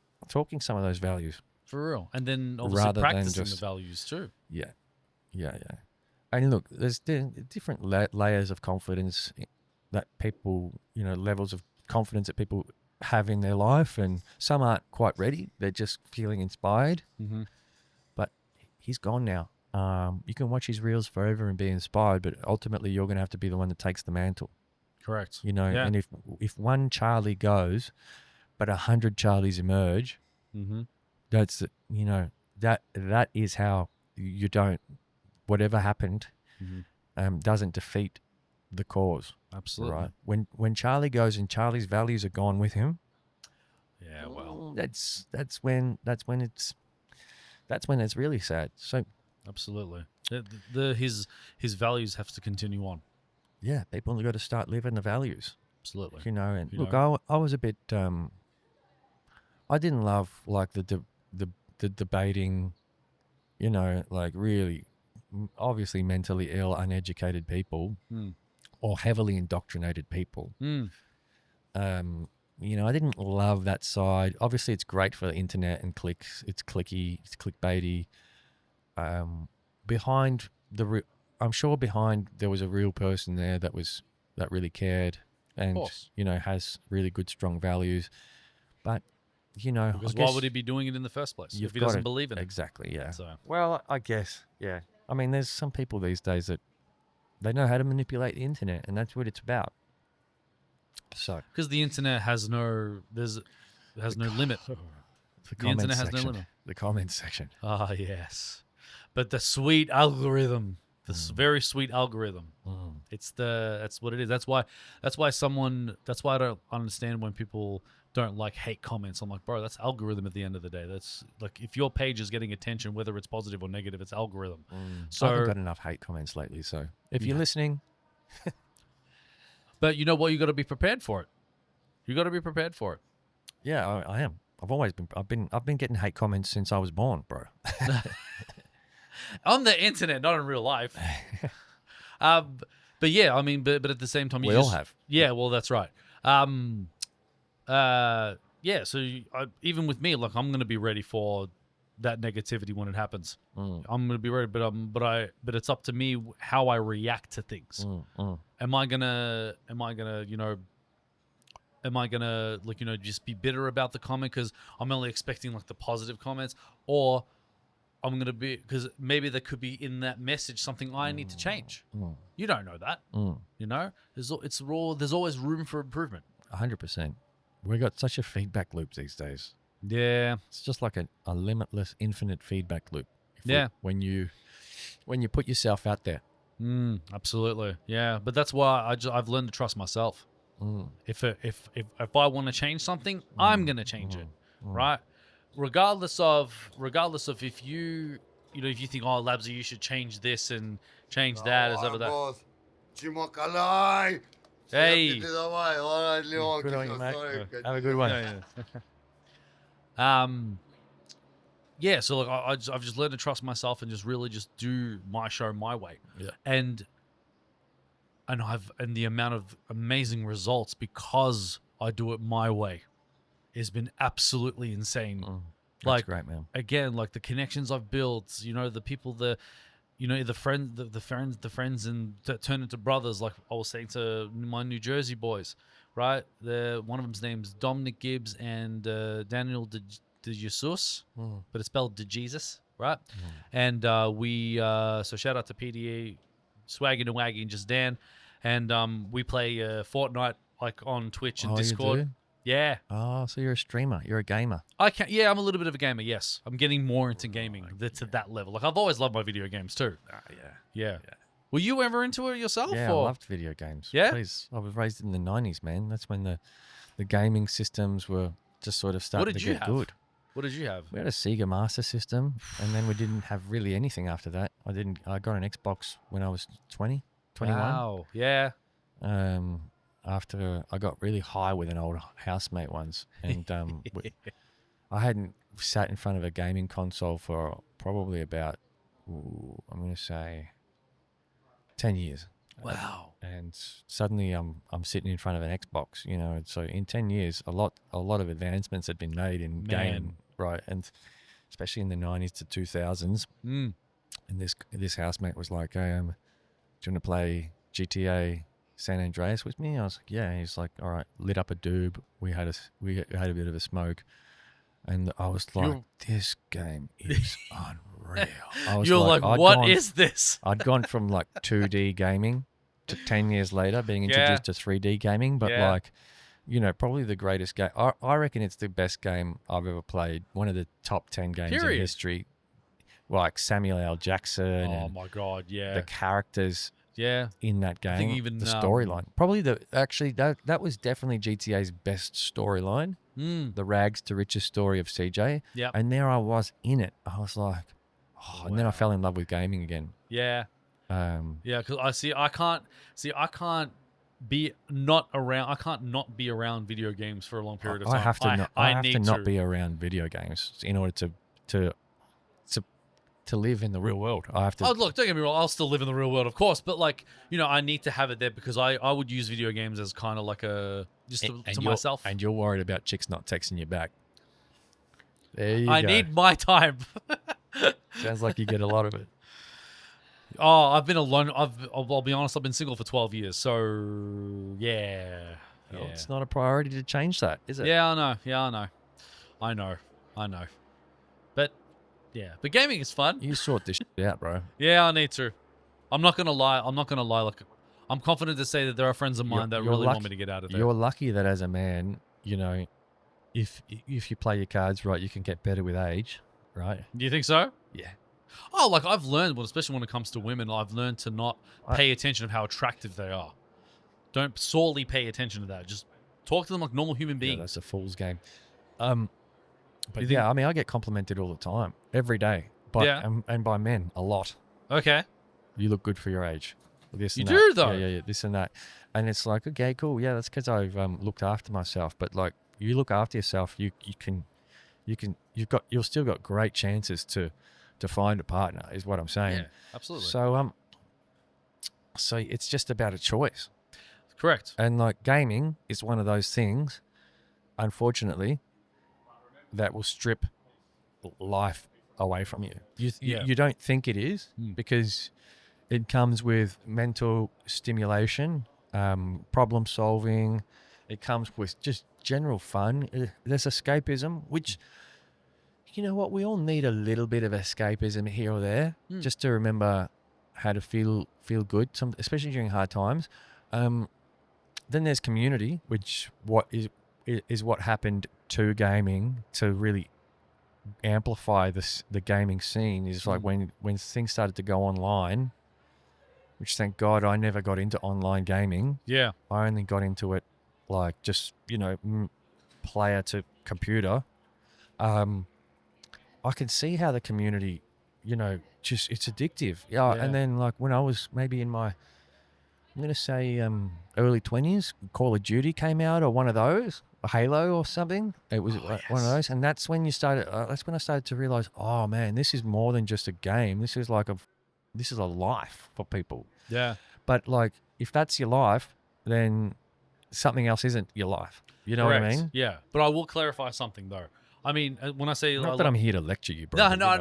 some of those values.
For real. And then obviously
Rather
practicing
than
the values too.
Yeah. And look, there's different layers of confidence that people, levels of confidence that people have in their life, and some aren't quite ready. They're just feeling inspired.
Mm-hmm.
But he's gone now. You can watch his reels forever and be inspired, but ultimately you're going to have to be the one that takes the mantle.
Correct.
Yeah. And if one Charlie goes, but 100 Charlies emerge, that's that is how you don't. Whatever happened, doesn't defeat the cause.
Absolutely.
Right. When Charlie goes and Charlie's values are gone with him.
Yeah. Well,
that's when it's really sad. So.
Absolutely. His values have to continue on.
Yeah, people have got to start living the values.
Absolutely.
And look, I was a bit. I didn't love like the debating. Like really, obviously mentally ill, uneducated people, or heavily indoctrinated people. I didn't love that side. Obviously, it's great for the internet and clicks. It's clicky. It's clickbaity. I'm sure behind there was a real person there that really cared and has really good strong values, but
because why would he be doing it in the first place if he doesn't believe in it?
Exactly. Yeah.
So.
Well, I guess. Yeah. I mean, there's some people these days that they know how to manipulate the internet, and that's what it's about. So
because the internet has no limit.
The internet has no limit. The comments section.
Ah, yes. But the sweet algorithm, very sweet algorithm. That's what it is. That's why I don't understand when people don't like hate comments. I'm like, bro, that's algorithm at the end of the day. That's like, if your page is getting attention, whether it's positive or negative, it's algorithm. So
I haven't got enough hate comments lately. So if you're listening,
but you know what? You got to be prepared for it. You got to be prepared for it.
Yeah, I am. I've been getting hate comments since I was born, bro.
On the internet, not in real life. But yeah, I mean, but at the same time,
we all have.
Yeah, well, that's right. Yeah. So even with me, like, I'm gonna be ready for that negativity when it happens. I'm gonna be ready, but it's up to me how I react to things. Am I gonna just be bitter about the comment because I'm only expecting like the positive comments, or I'm going to be, because maybe there could be in that message something I need to change. You don't know that. There's always room for improvement.
100%. We've got such a feedback loop these days.
Yeah.
It's just like a limitless, infinite feedback loop. When you put yourself out there.
Absolutely. Yeah. But that's why I've learned to trust myself. If I want to change something, I'm going to change it. Right? Regardless of if you think, oh, Labzy, you should change this and change that, is over that. Hey,
Good on you, mate. Have a good one.
Yeah. So like, I've just learned to trust myself and just really just do my show my way.
Yeah.
And the amount of amazing results because I do it my way has been absolutely insane.
That's great, man.
Again, like the connections I've built, the people, the friends and that turn into brothers. Like I was saying to my New Jersey boys, right? One of them's name's Dominic Gibbs and Daniel De Jesus, but it's spelled De Jesus. right? And we so shout out to PDE, Swagging and Wagging, just Dan, and we play Fortnite like on Twitch and
Oh, you
Discord.
do?
Yeah,
Oh, so you're a streamer. You're a gamer.
I can. Yeah, I'm a little bit of a gamer. Yes, I'm getting more into gaming to that level. Like I've always loved my video games too. Yeah. Were you ever into it yourself?
Yeah,
or?
I loved video games.
Yeah?
Please. I was raised in the 90s, man. That's when the gaming systems were just sort of starting to get good.
What did you have?
We had a Sega Master System, and then we didn't have really anything after that. I got an Xbox when I was 20, 21.
Wow. Yeah.
After I got really high with an old housemate once, and I hadn't sat in front of a gaming console for probably about, I'm going to say, 10 years.
Wow.
And suddenly I'm sitting in front of an Xbox, you know. So in 10 years, a lot of advancements had been made in game, right? And especially in the 90s to 2000s.
Mm.
And this housemate was like, "Hey, do you want to play GTA San Andreas with me?" I was like, "Yeah." He's like, "All right." Lit up a doob. We had a bit of a smoke, and I was like, "This game is unreal."
You're like, "What is this?"
I'd gone from like 2D gaming to 10 years later being introduced to 3D gaming, but like, you know, probably the greatest game. I reckon it's the best game I've ever played. One of the top 10 games in history. Like Samuel L. Jackson.
Oh
and
my God, yeah.
the characters in that game.
I think even
the storyline. Probably that was definitely GTA's best storyline. The rags to riches story of CJ.
Yeah.
And there I was in it. I was like, and then I fell in love with gaming again.
Yeah. Yeah, because I can't be not around. I can't not be around video games for a long period of time.
I have to not be around video games in order to live in the real world. I have to.
Oh, look, don't get me wrong. I'll still live in the real world, of course, but like, you know, I need to have it there because I would use video games as kind of like to myself.
And you're worried about chicks not texting you back. There you go.
I need my time.
Sounds like you get a lot of it.
Oh, I've been alone. I'll be honest. I've been single for 12 years. So yeah.
Well, it's not a priority to change that, is it?
Yeah, I know. I know. But yeah, but gaming is fun.
You sort this shit out, bro.
Yeah, I need to. I'm not gonna lie. Like, I'm confident to say that there are friends of mine that really want me to get out of there.
You're lucky that as a man, you know, if you play your cards right, you can get better with age, right?
Do you think so?
Yeah.
Oh, like I've learned, especially when it comes to women, I've learned to not pay attention of how attractive they are. Don't solely pay attention to that. Just talk to them like normal human beings.
Yeah, that's a fool's game. But yeah, I mean, I get complimented all the time, every day, and by men a lot.
Okay.
You look good for your age. This and
you
that.
do though.
Yeah, this and that, and it's like, okay, cool. Yeah, that's because I've looked after myself. But like, you look after yourself, you've still got great chances to find a partner, is what I'm saying.
Yeah, absolutely.
So it's just about a choice.
Correct.
And like gaming is one of those things, unfortunately, that will strip life away from you. You don't think it is because it comes with mental stimulation, problem solving. It comes with just general fun. There's escapism, which, you know what, we all need a little bit of escapism here or there, just to remember how to feel good, especially during hard times. Then there's community, which is what happened to gaming to really amplify the gaming scene. Is like when things started to go online, which thank God I never got into online gaming.
Yeah,
I only got into it like just, you know, player to computer. I can see how the community, you know, just it's addictive. Yeah. And then like when I was maybe in my, I'm going to say early 20s, Call of Duty came out, or one of those, Halo or something. It was one of those. And that's when I started to realize, oh man, this is more than just a game. This is a life for people.
Yeah.
But like, if that's your life, then something else isn't your life. You know
Correct.
what I mean?
Yeah. But I will clarify something though. I mean, when I say
not that I'm here to lecture you, bro.
No.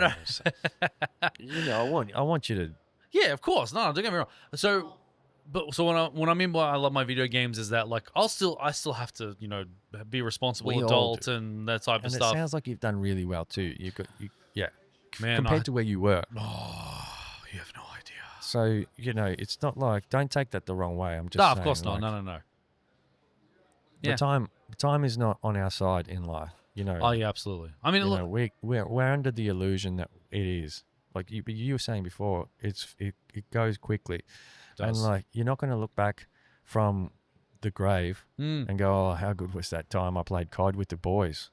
You know, I want you to.
Yeah, of course. No, don't get me wrong. So when I mean by I love my video games is that like I still have to, you know, be a responsible adult and that type of stuff.
And it sounds like you've done really well too.
Man,
compared to where you were.
Oh, you have no idea.
So, it's not like, don't take that the wrong way. I'm just
No,
saying.
of course not.
like,
No. Yeah.
The time is not on our side in life.
Oh, yeah, absolutely. I mean, look,
We're under the illusion that it is. Like you were saying before, it goes quickly. And
does.
like, you're not going to look back from the grave and go, oh, how good was that time I played COD with the boys?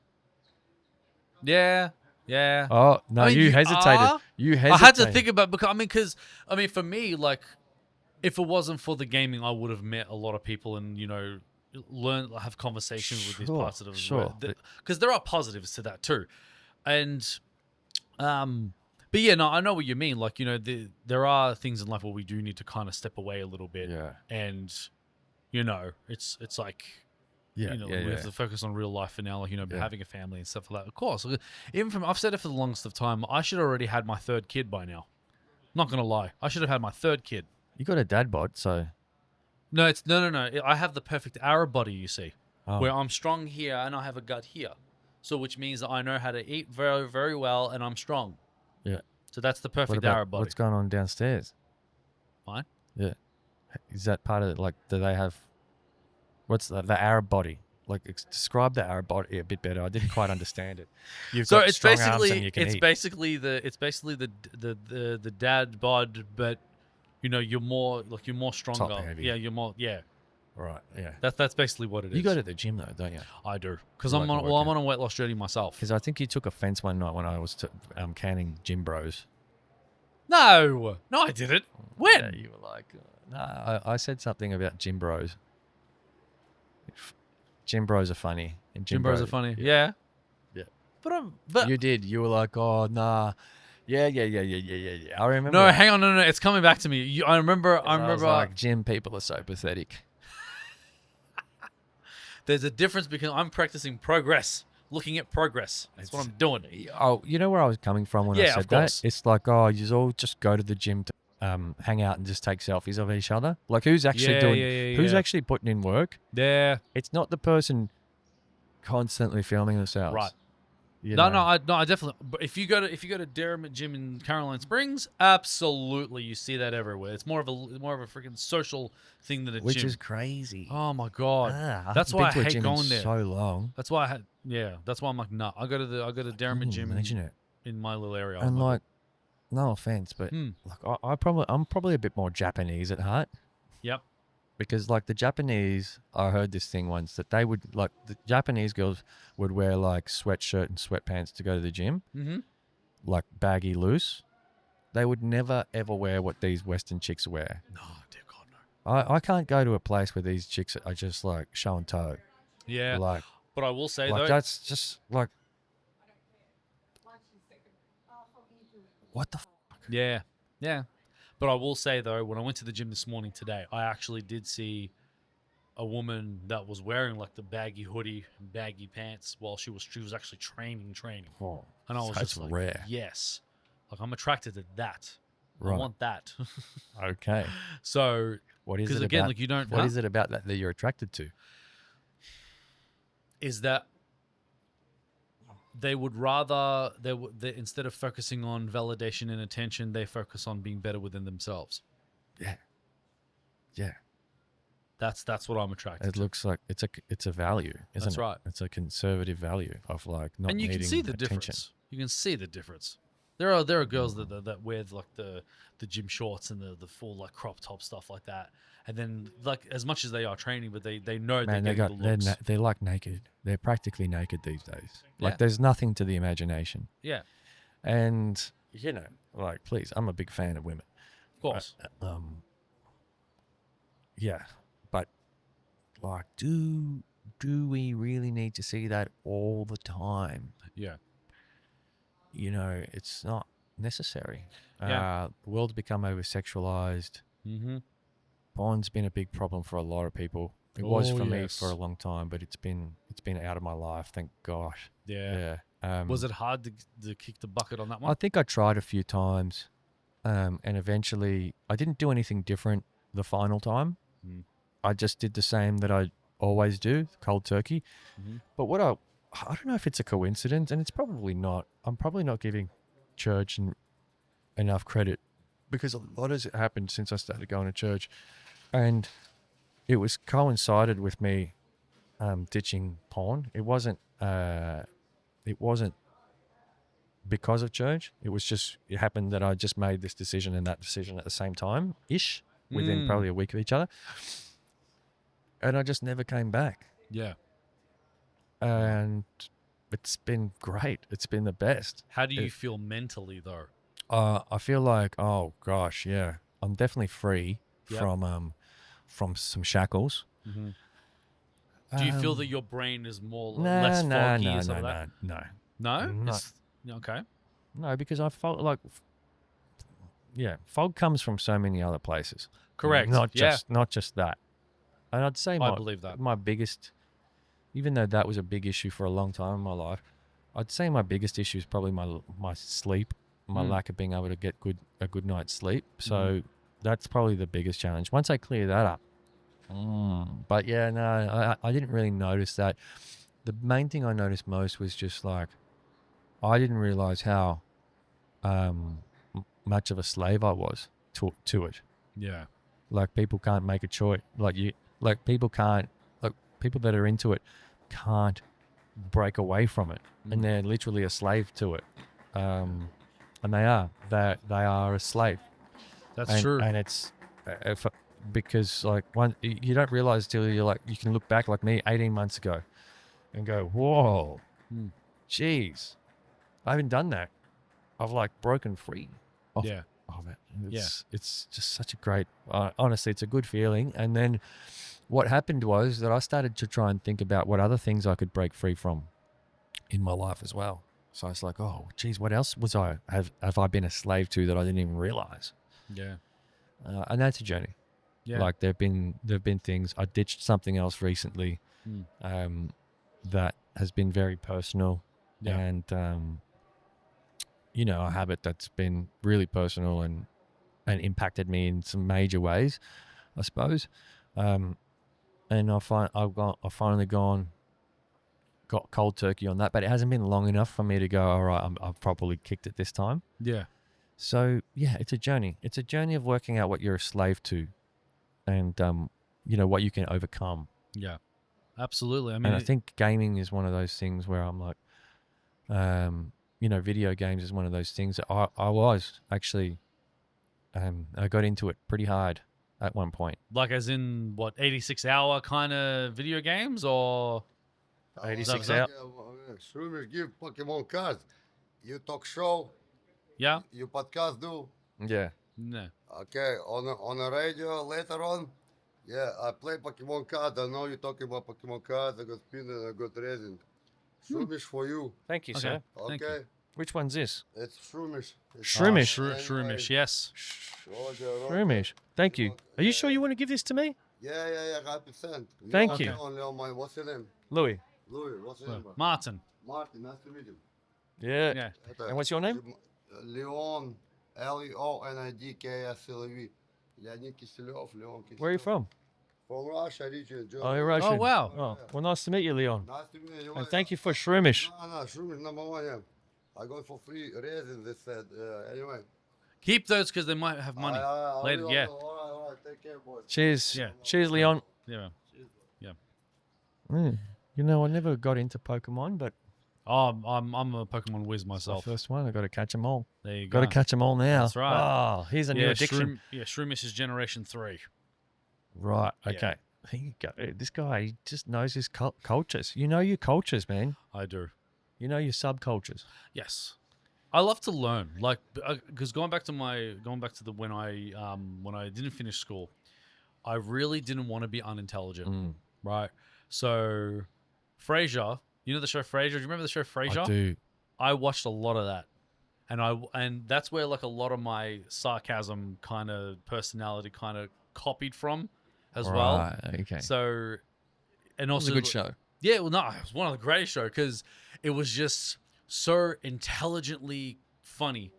Yeah. Yeah.
Oh, no,
I mean,
you
you
hesitated.
are.
You hesitated.
I had to think about because for me, like, if it wasn't for the gaming, I would have met a lot of people and have conversations with these parts of it. Because there are positives to that too, and but yeah, no, I know what you mean. Like, there are things in life where we do need to kind of step away a little bit, and it's like. We have to focus on real life for now, like, having a family and stuff like that. Of course, I've said it for the longest of time, I should already had my third kid by now. Not gonna lie, I should have had my third kid.
You got a dad bod, so
No, no. I have the perfect Arab body, you see, where I'm strong here and I have a gut here, so which means that I know how to eat very, very well and I'm strong.
Yeah.
So that's the perfect Arab body.
What's going on downstairs?
Fine.
Yeah. Is that part of it? Like, do they have? What's the Arab body? Like, describe the Arab body a bit better. I didn't quite understand it. You've got strong arms and you can eat.
Basically the dad bod, but you're more stronger.
Top heavy.
Yeah, you're more. Yeah.
Right. Yeah.
That's basically what it is.
You go to the gym though, don't you?
I do, because I'm on a weight loss journey myself.
Because I think you took offense one night when I was canning gym bros.
No, I didn't. When?
Yeah, you were like, no, I said something about gym bros. Gym bros are funny. And
Gym bros are funny. Yeah. But
you did. You were like, oh nah. Yeah. I remember.
No, hang on, no. It's coming back to me. I remember.
I was like, gym people are so pathetic.
There's a difference because I'm practicing progress, looking at progress. That's what I'm doing.
Oh, you know where I was coming from when I said that? It's like, oh, you all just go to the gym to hang out and just take selfies of each other. Like, who's actually who's actually putting in work?
Yeah.
It's not the person constantly filming themselves.
Right.
You
No,
know?
I definitely. But if you go to Derrimut Gym in Caroline Springs, absolutely, you see that everywhere. It's more of a freaking social thing than a gym.
Which is crazy.
Oh my god, that's
I've
why I
been to a
hate
gym
going
in
there.
so long.
That's why that's why I'm like, nah. I go to Derrimut Gym
Imagine it.
in my little area.
And like, no offense, but like, I'm probably a bit more Japanese at heart.
Yep.
Because like the Japanese, I heard this thing once that they would like the Japanese girls would wear like sweatshirt and sweatpants to go to the gym, like baggy loose. They would never ever wear what these Western chicks wear.
No, dear God, no.
I can't go to a place where these chicks are just like showing toe.
Yeah.
Like,
but I will say
like
though,
that's just like, what the fuck?
Yeah. But I will say though, when I went to the gym this morning today, I actually did see a woman that was wearing like the baggy hoodie and baggy pants while she was actually training.
Oh,
And I was
that's
just like,
rare.
yes, like I'm attracted to that.
Right.
I want that.
Okay.
So
What is it
again,
about?
like you don't.
What is it about that you're attracted to?
Is that they would rather they instead of focusing on validation and attention, they focus on being better within themselves.
Yeah.
That's what I'm attracted
It
to.
looks like it's a value, isn't
That's
it?
right.
It's a conservative value of like not
And you
needing
can see the
attention.
difference. You can see the difference. There are girls that wear like the gym shorts and the full like crop top stuff like that, and then like as much as they are training, but they know
Man,
they're getting the looks.
they're like naked. They're practically naked these days. Like
Yeah.
there's nothing to the imagination.
Yeah,
And like please, I'm a big fan of women.
of course.
Yeah, but like, do we really need to see that all the time?
Yeah.
It's not necessary.
Yeah.
The world's become over-sexualized.
Mm-hmm.
Porn's been a big problem for a lot of people. It was
Oh,
for me
yes.
for a long time, but it's been out of my life. Thank gosh.
Yeah.
Yeah.
Was it hard to kick the bucket on that one?
I think I tried a few times, and eventually I didn't do anything different the final time.
Mm.
I just did the same that I always do, cold turkey.
Mhm.
But what I don't know if it's a coincidence, and it's probably not. I'm probably not giving church and enough credit, because a lot has happened since I started going to church, and it was coincided with me ditching porn. It wasn't because of church. It happened that I just made this decision and that decision at the same time ish, within probably a week of each other, and I just never came back.
Yeah.
And it's been great. It's been the best.
How do you feel mentally though?
I feel like, oh gosh, yeah, I'm definitely free
Yep.
from some shackles.
Mm-hmm. Do you feel that your brain is more
No,
less
no,
foggy?
no,
or something
no,
like that?
no,
No?
No.
It's- okay.
no, because I felt like, yeah, fog comes from so many other places.
Correct.
Not
Yeah.
just that. And I'd say
I believe that.
my biggest, even though that was a big issue for a long time in my life, I'd say my biggest issue is probably my sleep, my lack of being able to get a good night's sleep. So that's probably the biggest challenge. Once I clear that up, but yeah, no, I didn't really notice that. The main thing I noticed most was just like, I didn't realize how much of a slave I was to it.
Yeah.
Like, people can't make a choice. People that are into it can't break away from it, and they're literally a slave to it. And they are a slave.
That's true.
And it's because you don't realize till you can look back like me 18 months ago and go, whoa, jeez, I haven't done that. I've broken free of it. It's just such a great, honestly, it's a good feeling. And then what happened was that I started to try and think about what other things I could break free from in my life as well. So I was like, oh, geez, what else have I been a slave to that I didn't even realize?
Yeah.
And that's a journey.
Yeah.
Like, there've been things. I ditched something else recently that has been very personal, and a habit that's been really personal and impacted me in some major ways, I suppose. And I've finally got cold turkey on that, but it hasn't been long enough for me to go, all right, I've properly kicked it this time.
Yeah.
So yeah, it's a journey. It's a journey of working out what you're a slave to, and what you can overcome.
Yeah. Absolutely. I mean,
And I think gaming is one of those things where I'm like, video games is one of those things that I was actually, I got into it pretty hard at one point.
like as in what, 86-hour kind of video games, or
86
that-
out.
Streamers give Pokemon cards. You talk show,
yeah?
you podcast do.
Yeah.
No.
Okay, on the radio later on. Yeah, I play Pokemon cards. I know you're talking about Pokemon cards. I got spin and I got resin. Shroomish for you.
Thank you,
Okay.
sir.
Thank you.
Okay,
Which one's this?
it's Shroomish.
Shroomish.
Shroomish, yes.
Shroomish. Thank you. Are you sure you want to give this to me?
Yeah, 100%.
Thank you.
What's your name?
Louis.
Louis, what's your name? bro?
Martin.
Martin, nice to meet you.
Yeah.
Yeah.
Okay.
And what's your name?
Leon, Leonidkslv. Leonid Kiselev, Leon Kiselev.
Where are you from?
From Russia, region.
Oh, you're Russian.
Oh, wow.
Oh, well, nice to meet you, Leon.
Nice to meet you.
And thank you for Shroomish.
No, Shroomish number one, yeah. I got for free resin, they said. Anyway.
Keep those because they might have money later. Yeah.
All right. Take care, boys.
Cheers.
Yeah.
Cheers, Leon.
Yeah.
I never got into Pokemon, but
Oh, I'm a Pokemon whiz
it's my
myself.
first one. I got to catch them all.
There you
Got
go.
to catch them all now.
That's right.
Oh, here's a new addiction.
Shroomish is Generation 3.
Right.
Yeah.
Okay. Here you go. This guy, he just knows his cultures. You know your cultures, man.
I do.
You know your subcultures.
Yes. I love to learn, because going back to when I didn't finish school, I really didn't want to be unintelligent, right? So, Frasier, you know the show Frasier? Do you remember the show Frasier?
I do.
I watched a lot of that, and that's where a lot of my sarcasm kind of personality kind of copied from, as well.
Right. Okay.
So, and
It was
also
a good show.
Yeah, well, no, it was one of the greatest shows because it was just so intelligently funny,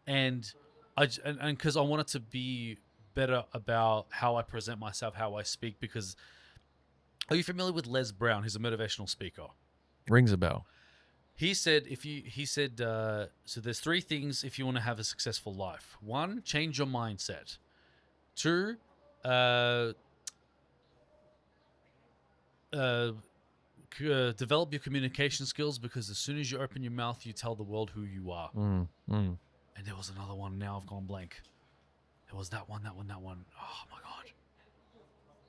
and because I wanted to be better about how I present myself, how I speak. Because are you familiar with Les Brown? He's a motivational speaker.
Rings a bell.
He said so there's 3 things if you want to have a successful life. 1, change your mindset. 2, develop your communication skills, because as soon as you open your mouth, you tell the world who you are. And there was another one. Now I've gone blank. There was that one. Oh my god!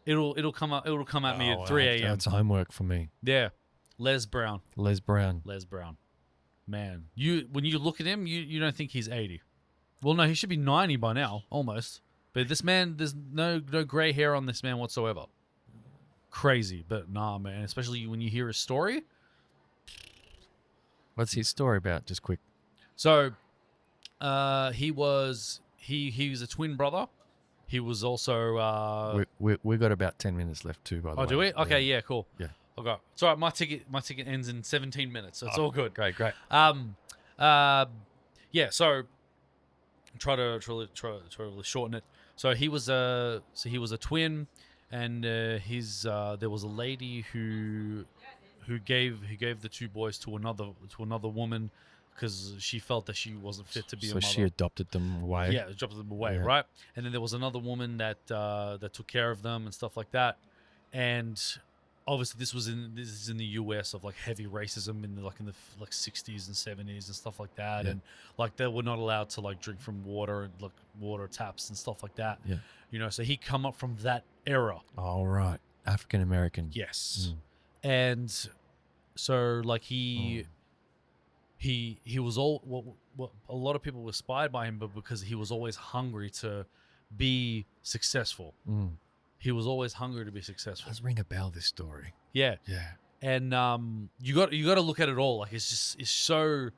It'll come up. It'll come at me at 3 a.m.
That's homework for me.
Yeah, Les Brown.
Les Brown.
Man, when you look at him, you don't think he's 80. Well, no, he should be 90 by now, almost. But this man, there's no gray hair on this man whatsoever. Crazy, but nah, man. Especially when you hear his story.
What's his story about? Just quick.
So, he was a twin brother. He was also.
We got about 10 minutes left too. By the way.
Oh, do we? Okay, yeah, cool.
Yeah.
Okay. It's all right. My ticket ends in 17 minutes, so it's all good.
Great.
Yeah. So, try to really shorten it. So he was a twin, and there was a lady who gave the 2 boys to another woman, because she felt that she wasn't fit to be a mother. So
she adopted them away.
Yeah, adopted them away,
Yeah.
right? And then there was another woman that took care of them and stuff like that. And obviously, this is in the US of like heavy racism in the 60s and 70s and stuff like that.
Yeah.
And like they were not allowed to like drink from water and like water taps and stuff like that.
Yeah.
You know, so he come up from that era.
All right. African American.
Yes. And so like he was what a lot of people were inspired by him, but because he was always hungry to be successful. He was always hungry to be successful.
Does ring a bell, this story.
Yeah.
Yeah.
And you got to look at it all. Like it's so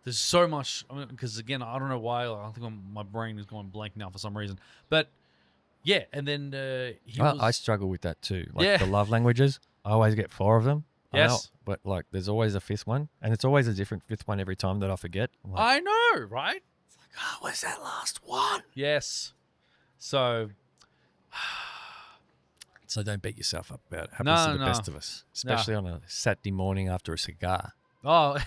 there's so much. I mean, because again, I don't know why. I think my brain is going blank now for some reason. But yeah, and then
I struggle with that too. Like
Yeah.
the love languages, I always get 4 of them.
Yes.
But like there's always a 5th one, and it's always a different 5th one every time that I forget. I'm like,
I know, right?
it's like, oh, where's that last one?
Yes. So
don't beat yourself up about it. Happens to the best of us, especially on a Saturday morning after a cigar.
oh.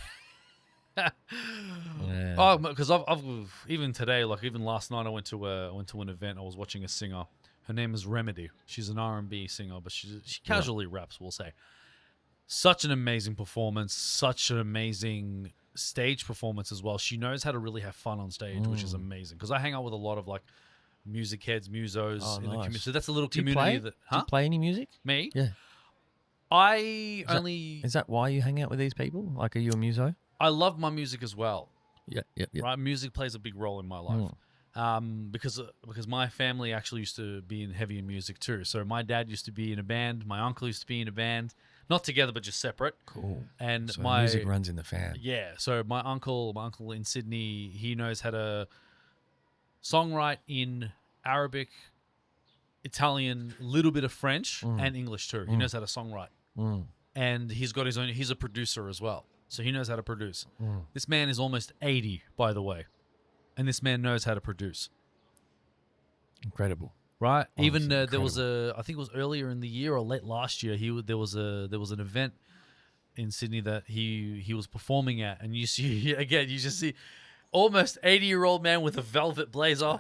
Yeah.
Oh, because I've even today, like even last night, I went to an event. I was watching a singer. Her name is Remedy. She's an R&B singer, but she casually raps, we'll say. Such an amazing performance, such an amazing stage performance as well. She knows how to really have fun on stage, which is amazing. Because I hang out with a lot of like music heads, musos in the community. So that's a little community that.
Do you play any music?
Me?
Yeah. Is that why you hang out with these people? Like, are you a muso?
I love my music as well.
Yeah.
Right, music plays a big role in my life. Because my family actually used to be in music too. So my dad used to be in a band. My uncle used to be in a band, not together but just separate.
Cool.
And
so
my
music runs in the fam.
Yeah. So my uncle in Sydney, he knows how to songwrite in Arabic, Italian, a little bit of French, and English too. He knows how to songwrite, and he's got his own. He's a producer as well, so he knows how to produce. This man is almost 80, by the way. And this man knows how to produce.
Incredible,
right?
Honestly,
Even there
incredible.
was I think it was earlier in the year or late last year. There was an event in Sydney that he was performing at, and you see again, you just see almost 80-year-old man with a velvet blazer.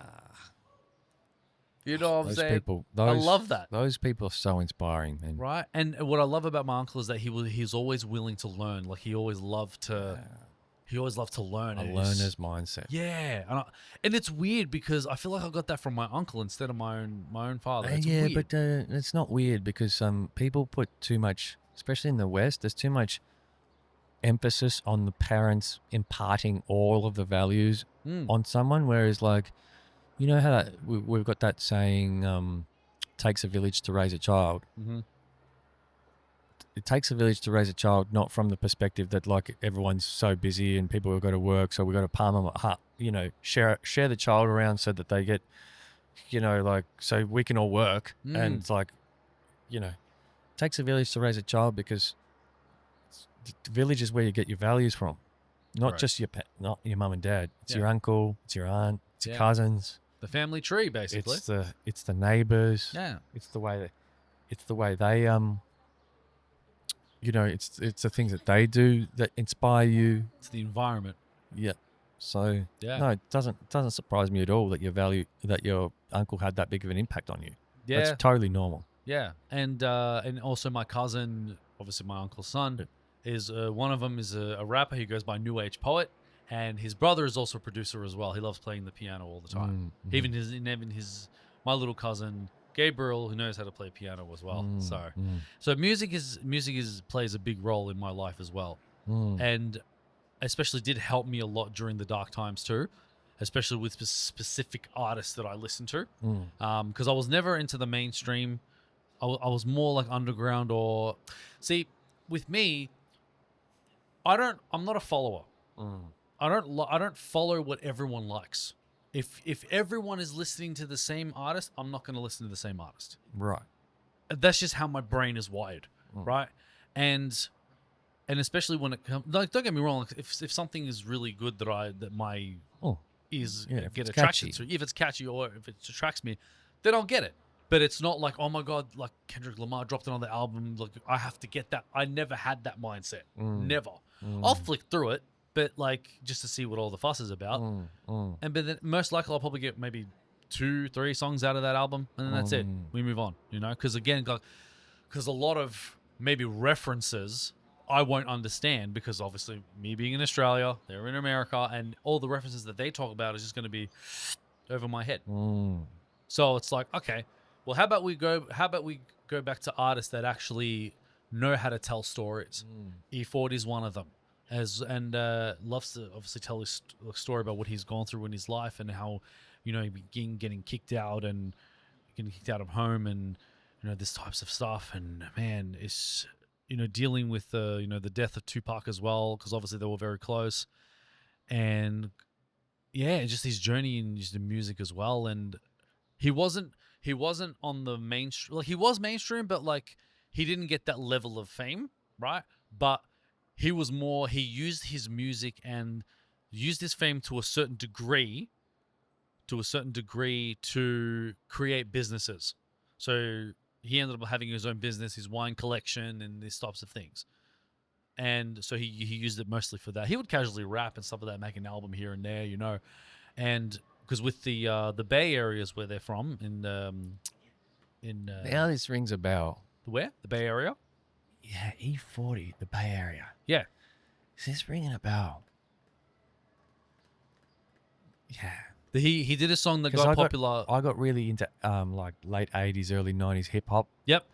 You know what I'm saying? I love that.
Those people are so inspiring, man.
Right? And what I love about my uncle is that he's always willing to learn. Like he always loved to. He always loved to learn.
A learner's mindset.
Yeah, and it's weird because I feel like I got that from my uncle instead of my own father. It's
yeah,
weird.
but it's not weird because people put too much, especially in the West. There's too much emphasis on the parents imparting all of the values on someone, whereas like, you know how we've got that saying, "Takes a village to raise a child."
Mm-hmm.
It takes a village to raise a child, not from the perspective that like everyone's so busy and people have got to work, so we've got to palm them, share the child around so that they get, like so we can all work. And it's like, it takes a village to raise a child because the village is where you get your values from, not just not your mum and dad. It's your uncle, it's your aunt, it's your cousins.
The family tree, basically.
It's the neighbors.
Yeah.
It's the way they it's the things that they do that inspire you.
It's the environment.
Yeah. So
Yeah.
no, it doesn't surprise me at all that your uncle had that big of an impact on you.
Yeah.
That's totally normal.
Yeah, and also my cousin, obviously my uncle's son, is one of them is a rapper. He goes by New Age Poet, and his brother is also a producer as well. He loves playing the piano all the time. Even his my little cousin Gabriel, who knows how to play piano as well. So music plays a big role in my life as well, and especially did help me a lot during the dark times too. Especially with specific artists that I listen to, because I was never into the mainstream. I was more like underground or... See, with me, I'm not a follower. I don't follow what everyone likes. If everyone is listening to the same artist, I'm not going to listen to the same artist.
Right.
That's just how my brain is wired, right? And especially when it comes... Like, don't get me wrong. Like, if something is really good that my ears get attracted to, if it's catchy or if it attracts me, then I'll get it. But it's not like, oh my God, like Kendrick Lamar dropped another album, like I have to get that. I never had that mindset. Never. I'll flick through it, but like just to see what all the fuss is about. But then most likely I'll probably get maybe 2-3 songs out of that album, and then that's it. We move on, because again, because a lot of maybe references I won't understand, because obviously me being in Australia, they're in America, and all the references that they talk about is just going to be over my head. So it's like, okay. Well, how about we go back to artists that actually know how to tell stories? E40 is one of them, loves to obviously tell his story about what he's gone through in his life and how, he began getting kicked out and getting kicked out of home and this types of stuff. And man, it's dealing with the death of Tupac as well, because obviously they were very close, and yeah, just his journey in just the music as well. And he wasn't on the mainstream. Like, he was mainstream, but like he didn't get that level of fame, right? But he was more. He used his music and used his fame to a certain degree, to create businesses. So he ended up having his own business, his wine collection, and these types of things. And so he used it mostly for that. He would casually rap and stuff like that, make an album here and there, and. Because with the Bay areas where they're from,
Now this rings a bell.
Where? The Bay Area?
Yeah, E40, the Bay Area.
Yeah.
Is this ringing a bell? Yeah.
He did a song that got popular.
I got really into like late 80s, early 90s hip hop.
Yep.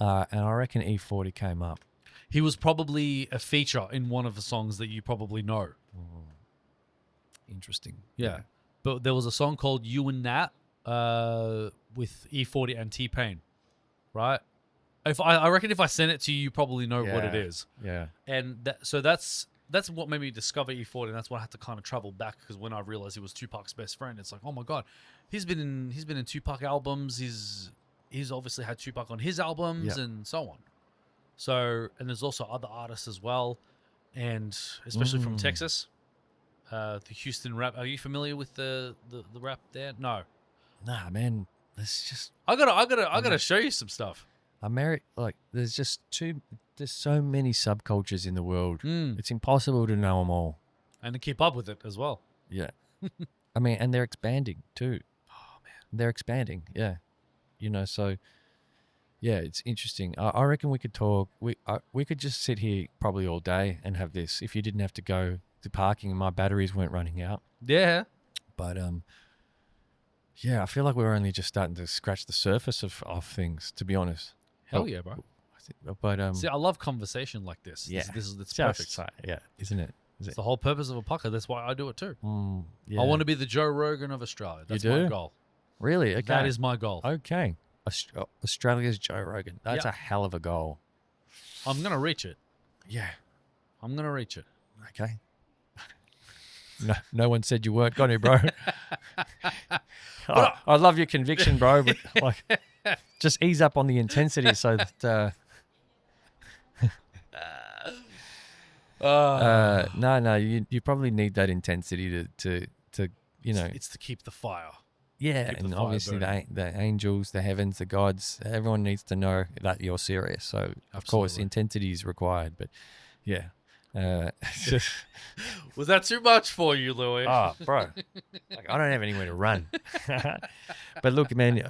And I reckon E40 came up.
He was probably a feature in one of the songs that you probably know.
Interesting.
Yeah. But there was a song called You and Nat with E40 and T-Pain, right? I reckon if I send it to you, you probably know what it is. Yeah. And that's what made me discover E40, and that's why I had to kind of travel back, because when I realized he was Tupac's best friend, it's like, oh my God, he's been in Tupac albums. He's obviously had Tupac on his albums and so on. So, and there's also other artists as well, and especially from Texas. The Houston rap. Are you familiar with the rap there? No.
Nah, man. It's just
I gotta show you some stuff.
There's so many subcultures in the world. It's impossible to know them all
and to keep up with it as well.
Yeah. I mean, and they're expanding too.
Oh man,
they're expanding. Yeah. So yeah, it's interesting. I reckon we could talk. We could just sit here probably all day and have this if you didn't have to go to parking and my batteries weren't running out.
Yeah.
But yeah, I feel like we're only just starting to scratch the surface of things, to be honest.
Hell yeah, bro.
But
see, I love conversation like this.
Yeah,
it's perfect.
Yeah, isn't it?
It's the whole purpose of a podcast. That's why I do it too.
Yeah.
I want to be the Joe Rogan of Australia. That's my goal.
Really? Okay.
That is my goal.
Okay. Australia's Joe Rogan. That's a hell of a goal.
I'm gonna reach it.
Yeah.
I'm gonna reach it.
Okay. No one said you weren't going to, bro. I love your conviction, bro, but like, just ease up on the intensity so that. No, you probably need that intensity to
It's to keep the fire.
Yeah,
Keep the
and
fire
obviously
burning.
the angels, the heavens, the gods, everyone needs to know that you're serious. So, of course,
Absolutely.
intensity is required. But, yeah.
Was that too much for you, Louis?
Oh, bro. Like, I don't have anywhere to run. But look, man,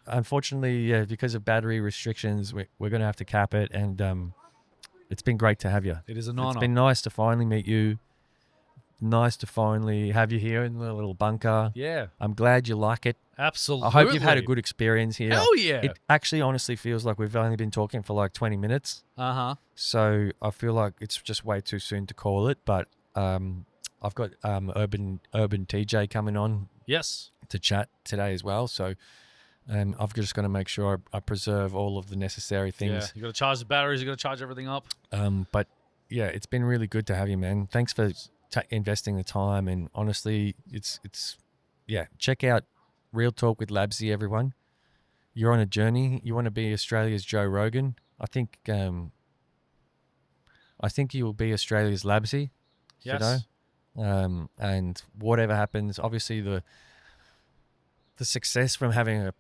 unfortunately, because of battery restrictions, we're going to have to cap it. And it's been great to have you.
It is an
It's
honor.
been nice to finally meet you. Nice to finally have you here in the little bunker.
Yeah,
I'm glad you like it.
absolutely.
I hope you've had a good experience here.
Hell yeah.
It actually honestly feels like we've only been talking for like 20 minutes.
Uh-huh.
So I feel like it's just way too soon to call it. But I've got Urban TJ coming on
Yes.
to chat today as well. So I've just got to make sure I preserve all of the necessary
Yeah.
things.
You got to charge the batteries. You got to charge everything up.
But yeah, it's been really good to have you, man. Thanks for investing the time. And honestly, it's check out Real Talk with Labzy, everyone. You're on a journey. You want to be Australia's Joe Rogan. I think you will be Australia's Labzy.
Yes.
You know, and whatever happens, obviously the success from having a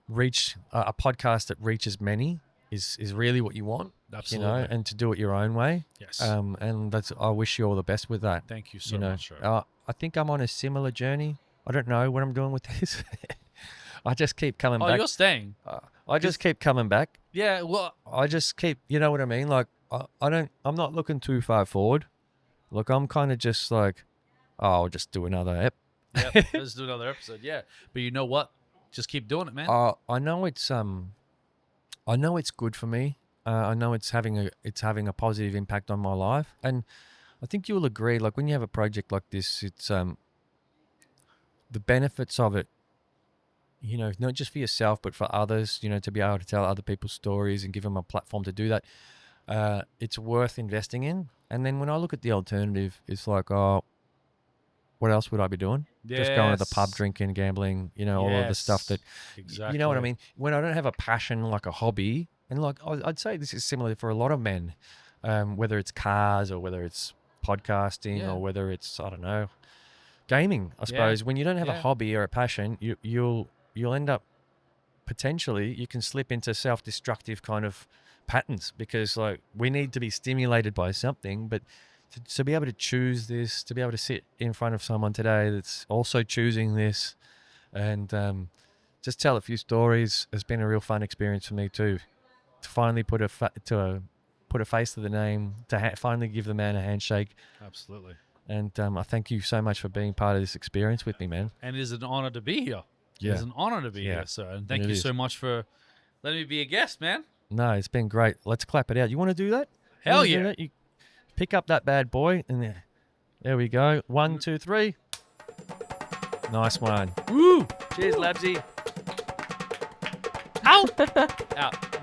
podcast that reaches many is really what you want.
Absolutely.
You know, and to do it your own way.
Yes.
And I wish you all the best with that.
Thank you so
You know,
much, sir.
I think I'm on a similar journey. I don't know what I'm doing with this. I just keep coming
Oh,
back.
you're staying.
I just keep coming back.
Yeah, well,
I just keep, you know what I mean? Like, I'm not looking too far forward. Look, I'm kind of just like, oh, I'll just do another ep.
yep, let's do another episode. Yeah. But you know what? Just keep doing it, man.
I know it's good for me. I know it's having a positive impact on my life, and I think you'll agree. Like when you have a project like this, it's the benefits of it. You know, not just for yourself, but for others. You know, to be able to tell other people's stories and give them a platform to do that. It's worth investing in. And then when I look at the alternative, it's like, oh, what else would I be doing? Just going to the pub,
Yes.
drinking, gambling, you know, all of the stuff that,
Exactly.
you know what I mean? When I don't have a passion, like a hobby, and like I'd say this is similar for a lot of men, whether it's cars or whether it's podcasting
Yeah.
or whether it's, I don't know, gaming, I
Yeah.
suppose. When you don't have a
Yeah.
hobby or a passion, you'll end up potentially, you can slip into self-destructive kind of patterns because like we need to be stimulated by something, but to be able to choose this, to be able to sit in front of someone today that's also choosing this and just tell a few stories has been a real fun experience for me too. To finally put a face to the name, to finally give the man a handshake.
Absolutely.
And I thank you so much for being part of this experience with me, man.
And it is an honor to be here.
Yeah.
It is an honor to be
Yeah.
here, sir. And thank
It
you
is.
so much for letting me be a guest, man.
No, it's been great. Let's clap it out. You want to do that? You
Hell
wanna do
yeah.
that? You pick up that bad boy and there we go. 1, 2, 3. Nice one.
Woo!
Cheers, Labzy.
Out. Out.